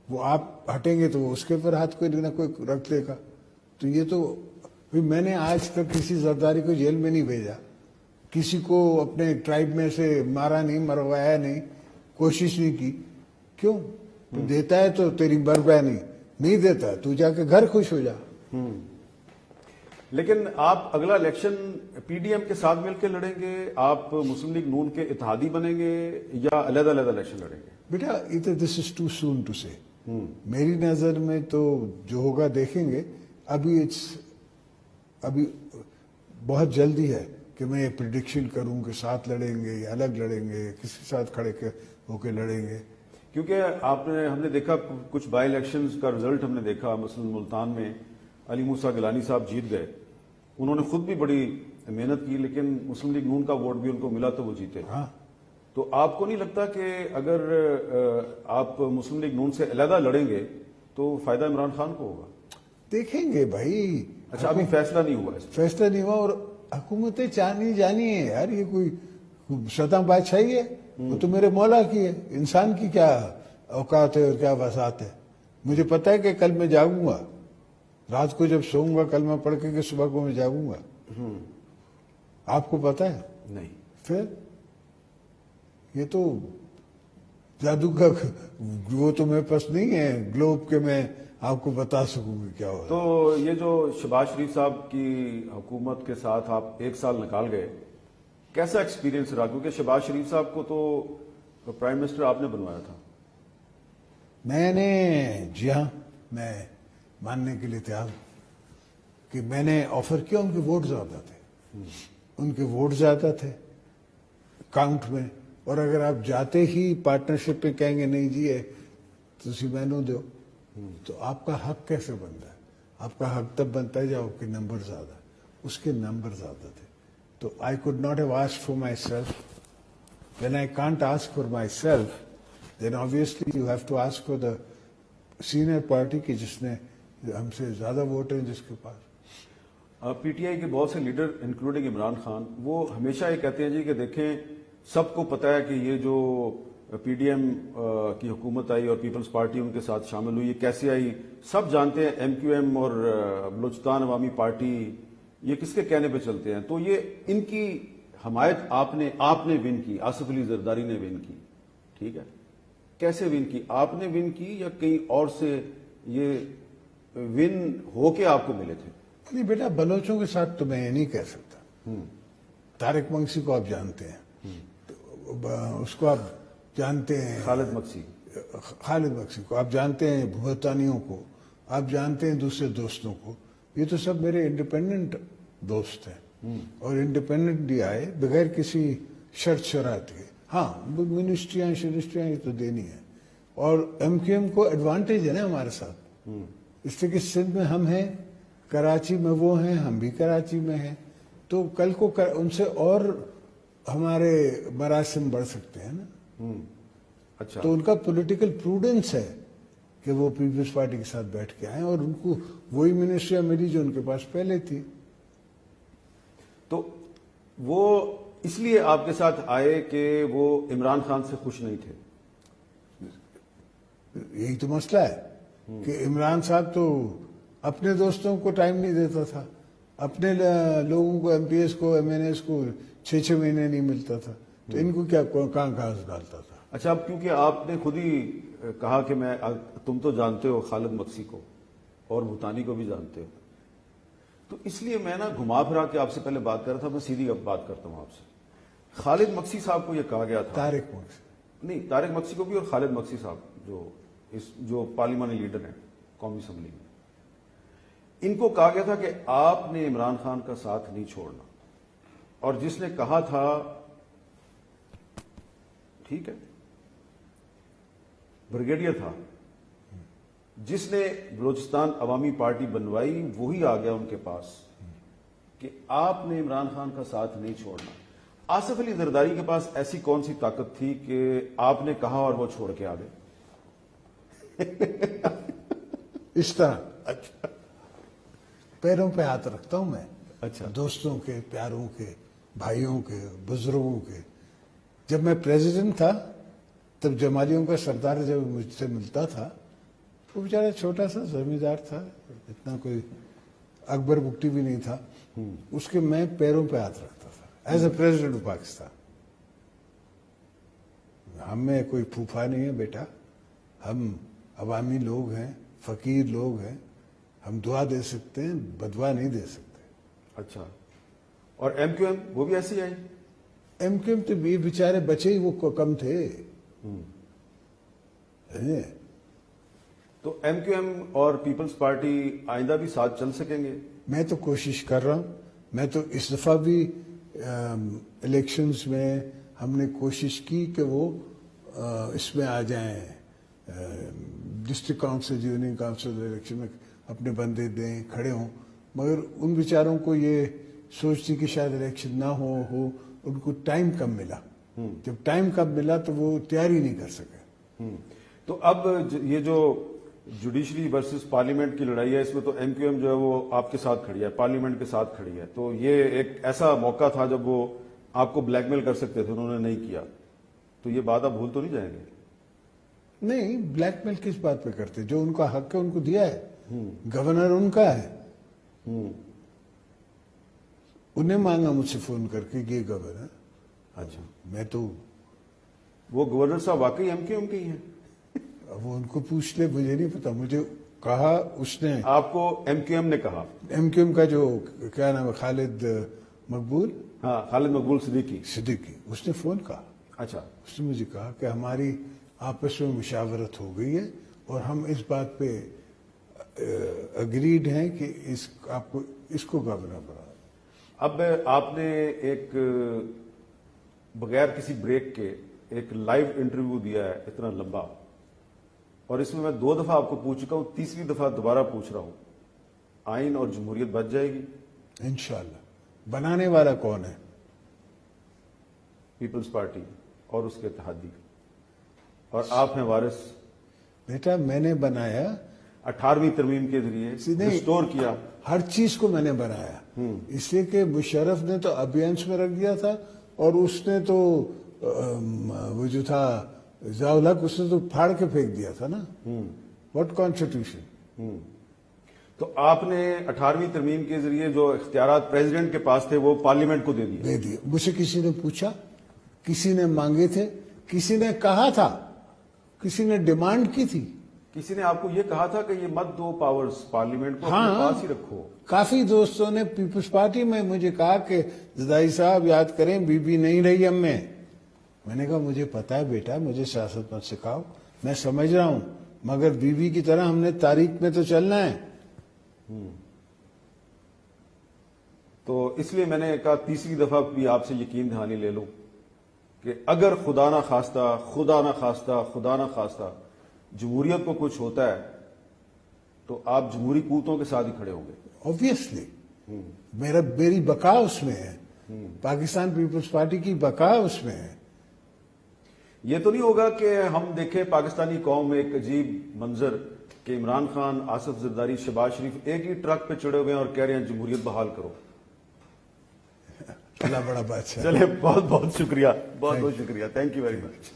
[SPEAKER 2] وہ آپ ہٹیں گے تو وہ اس کے اوپر ہاتھ کوئی نہ کوئی رکھ دے گا. تو یہ تو میں نے آج تک کسی زرداری کو جیل میں نہیں بھیجا، کسی کو اپنے ٹرائب میں سے مارا نہیں، مروایا نہیں، کوشش نہیں کی. کیوں؟ تو دیتا ہے تو تیری بربانی، نہیں دیتا تو جا کے گھر خوش ہو جا.
[SPEAKER 1] لیکن آپ اگلا الیکشن پی ڈی ایم کے ساتھ مل کے لڑیں گے، آپ مسلم لیگ نون کے اتحادی بنیں گے یا علیحدہ علیحدہ الیکشن لڑیں گے؟
[SPEAKER 2] بیٹا دس از ٹو سون ٹو سے. میری نظر میں تو جو ہوگا دیکھیں گے. ابھی بہت جلدی ہے کہ میں یہ پریڈکشن کروں کہ ساتھ لڑیں گے یا الگ لڑیں گے، کسی ساتھ کھڑے ہو کے لڑیں گے.
[SPEAKER 1] کیونکہ ہم نے دیکھا کچھ بائی الیکشنز کا رزلٹ ہم نے دیکھا، مثلا ملتان میں علی موسیٰ گیلانی صاحب جیت گئے، انہوں نے خود بھی بڑی محنت کی، لیکن مسلم لیگ نون کا ووٹ بھی ان کو ملا تو وہ جیتے.
[SPEAKER 2] ہاں،
[SPEAKER 1] تو آپ کو نہیں لگتا کہ اگر آپ مسلم لیگ نون سے علیحدہ لڑیں گے تو فائدہ عمران خان کو ہوگا؟
[SPEAKER 2] دیکھیں گے بھائی.
[SPEAKER 1] اچھا ابھی فیصلہ نہیں ہوا اس
[SPEAKER 2] فیصلہ نہیں ہوا، اور حکومتیں چاہنی جانی ہے یار. یہ کوئی شیطان بادشاہی ہے؟ وہ تو میرے مولا کی ہے. انسان کی کیا اوقات ہے اور کیا وسعت ہے؟ مجھے پتا ہے کہ کل میں جاگوں گا، رات کو جب سوؤں گا کلمہ پڑھ کے کہ صبح کو میں جاگوں گا. آپ کو پتا ہے؟
[SPEAKER 1] نہیں.
[SPEAKER 2] پھر یہ تو جادو کا وہ تو میرے پاس نہیں ہے گلوب کے میں آپ کو بتا سکوں گی کیا ہو.
[SPEAKER 1] تو یہ جو شہباز شریف صاحب کی حکومت کے ساتھ آپ 1 سال نکال گئے، کیسا ایکسپیرینس رہا؟ کیونکہ شہباز شریف صاحب کو تو پرائم منسٹر آپ نے بنوایا تھا.
[SPEAKER 2] میں نے جی ہاں، میں ماننے کے لیے تیار ہوں کہ میں نے آفر کیا. ان کے ووٹ زیادہ تھے، ان کے ووٹ زیادہ تھے کاؤنٹ میں. اور اگر آپ جاتے ہی پارٹنرشپ پہ کہیں گے نہیں جی ہے تو مینو دو، تو آپ کا حق کیسے بنتا ہے؟ آپ کا حق تب بنتا ہے جب آپ کے نمبر زیادہ. اس کے نمبر زیادہ تھے. تو I could not have asked for my self. When I can't ask for my self then obviously you have to ask for the senior party کی جس نے ہم سے زیادہ ووٹ ہیں جس کے پاس.
[SPEAKER 1] پی ٹی آئی کے بہت سے لیڈر انکلوڈنگ عمران خان وہ ہمیشہ یہ کہتے ہیں جی کہ دیکھیں سب کو پتا ہے کہ یہ جو پی ڈی ایم کی حکومت آئی اور پیپلز پارٹی ان کے ساتھ شامل ہوئی، یہ کیسے آئی، سب جانتے ہیں. ایم کیو ایم اور بلوچستان عوامی پارٹی یہ کس کے کہنے پہ چلتے ہیں. تو یہ ان کی حمایت آپ نے ون کی، آصف علی زرداری نے ون کی، ٹھیک ہے. کیسے ون کی؟ آپ نے ون کی یا کہیں اور سے یہ ون ہو کے آپ کو ملے تھے؟
[SPEAKER 2] نہیں بیٹا، بلوچوں کے ساتھ تو میں یہ نہیں کہہ سکتا. طارق منگسی کو آپ جانتے ہیں، اس کو آپ جانتے ہیں،
[SPEAKER 1] خالد مکسی
[SPEAKER 2] کو آپ جانتے ہیں، بھوتانیوں کو آپ جانتے ہیں، دوسرے دوستوں کو. یہ تو سب میرے انڈیپینڈنٹ دوست ہیں اور انڈیپینڈنٹلی آئے بغیر کسی شرط شرائط کے. ہاں منسٹریاں یہ تو دینی ہے. اور ایم کیو ایم کو ایڈوانٹیج ہے نا ہمارے ساتھ، اس لیے کہ سندھ میں ہم ہیں، کراچی میں وہ ہیں، ہم بھی کراچی میں ہیں. تو کل کو ان سے اور ہمارے مراسم بڑھ سکتے ہیں نا.
[SPEAKER 1] اچھا،
[SPEAKER 2] تو ان کا پولیٹیکل پروڈنس ہے کہ وہ پیپلز پارٹی کے ساتھ بیٹھ کے آئیں اور ان کو وہی منسٹریاں ملی جو ان کے پاس پہلے تھی.
[SPEAKER 1] تو وہ اس لیے آپ کے ساتھ آئے کہ وہ عمران خان سے خوش نہیں تھے؟
[SPEAKER 2] یہی تو مسئلہ ہے کہ عمران صاحب تو اپنے دوستوں کو ٹائم نہیں دیتا تھا، اپنے لوگوں کو، ایم پی ایس کو، ایم این ایس کو 6 مہینے نہیں ملتا تھا. تو ان کو کیا کہاں گھاس ڈالتا تھا.
[SPEAKER 1] اچھا، اب کیونکہ آپ نے خود ہی کہا کہ تم تو جانتے ہو خالد مکسی کو اور بھوتانی کو بھی جانتے ہو، تو اس لیے میں نا گھما پھرا کے آپ سے پہلے بات کر رہا تھا. میں سیدھی اب بات کرتا ہوں آپ سے. خالد مکسی صاحب کو یہ کہا گیا تھا،
[SPEAKER 2] طارق مکسی،
[SPEAKER 1] نہیں، طارق مقصی کو بھی اور خالد مقصی صاحب جو پارلیمانی لیڈر ہیں قومی اسمبلی میں، ان کو کہا گیا تھا کہ آپ نے عمران خان کا ساتھ نہیں چھوڑنا، اور جس نے کہا تھا ٹھیک ہے بریگیڈیئر تھا، جس نے بلوچستان عوامی پارٹی بنوائی وہی آ گیا ان کے پاس کہ آپ نے عمران خان کا ساتھ نہیں چھوڑنا۔ آصف علی زرداری کے پاس ایسی کون سی طاقت تھی کہ آپ نے کہا اور وہ چھوڑ کے آ گئے؟
[SPEAKER 2] اس طرح پیروں پہ ہاتھ رکھتا ہوں میں،
[SPEAKER 1] اچھا،
[SPEAKER 2] دوستوں کے، پیاروں کے، بھائیوں کے، بزرگوں کے۔ جب میں پریزیڈنٹ تھا تب جمالیوں کا سردار جب مجھ سے ملتا تھا، وہ بیچارہ چھوٹا سا زمیندار تھا، اتنا کوئی اکبر بکٹی بھی نہیں تھا، اس کے میں پیروں پہ ہاتھ رکھتا تھا as a president of Pakistan. ہم میں کوئی پھوپھا نہیں ہے بیٹا، ہم عوامی لوگ ہیں، فقیر لوگ ہیں، ہم دعا دے سکتے ہیں، بدعا نہیں دے سکتے۔
[SPEAKER 1] اچھا، اور ایم کیو ایم وہ بھی ایسی آئی؟
[SPEAKER 2] ایم کیو ایم تو یہ بیچارے بچے ہی وہ کم تھے۔
[SPEAKER 1] تو ایم کیو ایم اور پیپلز پارٹی آئندہ بھی ساتھ چل سکیں گے؟
[SPEAKER 2] میں تو کوشش کر رہا ہوں، میں تو اس دفعہ بھی الیکشنز میں ہم نے کوشش کی کہ وہ اس میں آ جائیں، district council, union council election میں اپنے بندے دیں، کھڑے ہوں، مگر ان بیچاروں کو یہ سوچتی کہ شاید الیکشن نہ ہو، ان کو ٹائم کم ملا۔ جب ٹائم کم ملا تو وہ تیاری نہیں کر سکے۔
[SPEAKER 1] تو اب یہ جو جوڈیشری ورسز پارلیمنٹ کی لڑائی ہے، اس میں تو ایم کیو ایم جو ہے وہ آپ کے ساتھ کھڑی ہے، پارلیمنٹ کے ساتھ کھڑی ہے، تو یہ ایک ایسا موقع تھا جب وہ آپ کو بلیک میل کر سکتے تھے، انہوں نے نہیں کیا، تو یہ بات آپ بھول تو نہیں جائیں گے؟
[SPEAKER 2] نہیں، بلیک میل کس بات پہ کرتے؟ جو ان کا حق ہے ان کو دیا ہے، گورنر ان کا ہے، انہیں مانگا مجھ سے فون کر کے کہ یہ گورنر۔
[SPEAKER 1] اچھا،
[SPEAKER 2] میں تو
[SPEAKER 1] وہ گورنر صاحب واقعی ایم کیو ایم کے ہی ہیں؟
[SPEAKER 2] وہ ان کو پوچھ لے، مجھے نہیں پتا، مجھے کہا اس نے،
[SPEAKER 1] آپ کو ایم کیو ایم نے کہا؟
[SPEAKER 2] ایم کیو ایم کا جو کیا نام ہے، خالد مقبول،
[SPEAKER 1] ہاں، خالد مقبول صدیقی۔
[SPEAKER 2] صدیقی، اس نے فون کہا،
[SPEAKER 1] اچھا،
[SPEAKER 2] اس نے مجھے کہا کہ ہماری آپس میں مشاورت ہو گئی ہے اور ہم اس بات پہ اگریڈ ہیں کہ اس کو گورنر بنا۔
[SPEAKER 1] اب آپ نے ایک بغیر کسی بریک کے ایک لائیو انٹرویو دیا ہے اتنا لمبا، اور اس میں 2 دفعہ آپ کو پوچھ چکا ہوں، تیسری دفعہ دوبارہ پوچھ رہا ہوں، آئین اور جمہوریت بچ جائے گی؟
[SPEAKER 2] انشاءاللہ۔ بنانے والا کون ہے؟
[SPEAKER 1] پیپلز پارٹی اور اس کے اتحادی، اور آپ ہیں وارث۔
[SPEAKER 2] بیٹا میں نے بنایا،
[SPEAKER 1] 18ویں ترمیم کے ذریعے ریسٹور کیا،
[SPEAKER 2] ہر چیز کو میں نے بنایا، اس لیے کہ مشرف نے تو ابینس میں رکھ دیا تھا، اور اس نے تو وہ جو تھا ضیاء الحق، اس نے تو پھاڑ کے پھینک دیا تھا نا۔ What constitution?
[SPEAKER 1] تو آپ نے 18ویں ترمیم کے ذریعے جو اختیارات پریزیڈنٹ کے پاس تھے وہ پارلیمنٹ کو دے دیے؟
[SPEAKER 2] دے دیے۔ مجھ سے کسی نے پوچھا، کسی نے مانگے تھے، کسی نے کہا تھا، کسی نے ڈیمانڈ کی تھی،
[SPEAKER 1] کسی نے آپ کو یہ کہا تھا کہ یہ مت دو پاورز، پارلیمنٹ کو اپنے پاس ہی رکھو؟
[SPEAKER 2] کافی دوستوں نے پیپلز پارٹی میں مجھے کہا کہ زدائی صاحب یاد کریں بی بی نہیں رہی ہم میں نے کہا مجھے پتا ہے بیٹا، مجھے سیاست مت سکھاؤ، میں سمجھ رہا ہوں، مگر بی بی کی طرح ہم نے تاریخ میں تو چلنا ہے۔
[SPEAKER 1] تو اس لیے میں نے کہا تیسری دفعہ بھی آپ سے یقین دہانی لے لوں کہ اگر خدا نہ خواستہ جمہوریت کو کچھ ہوتا ہے تو آپ جمہوری قوتوں کے ساتھ ہی کھڑے ہوں گے؟
[SPEAKER 2] آبویسلی میری بقا اس میں ہے، پاکستان پیپلز پارٹی کی بقا اس میں ہے۔
[SPEAKER 1] یہ تو نہیں ہوگا کہ ہم دیکھیں پاکستانی قوم میں ایک عجیب منظر کہ عمران خان، آصف زرداری، شہباز شریف ایک ہی ٹرک پہ چڑھے ہوئے ہیں اور کہہ رہے ہیں جمہوریت بحال کرو؟
[SPEAKER 2] اللہ بڑا بادشاہ۔
[SPEAKER 1] چلے، بہت بہت شکریہ، بہت بہت شکریہ، تھینک یو ویری مچ۔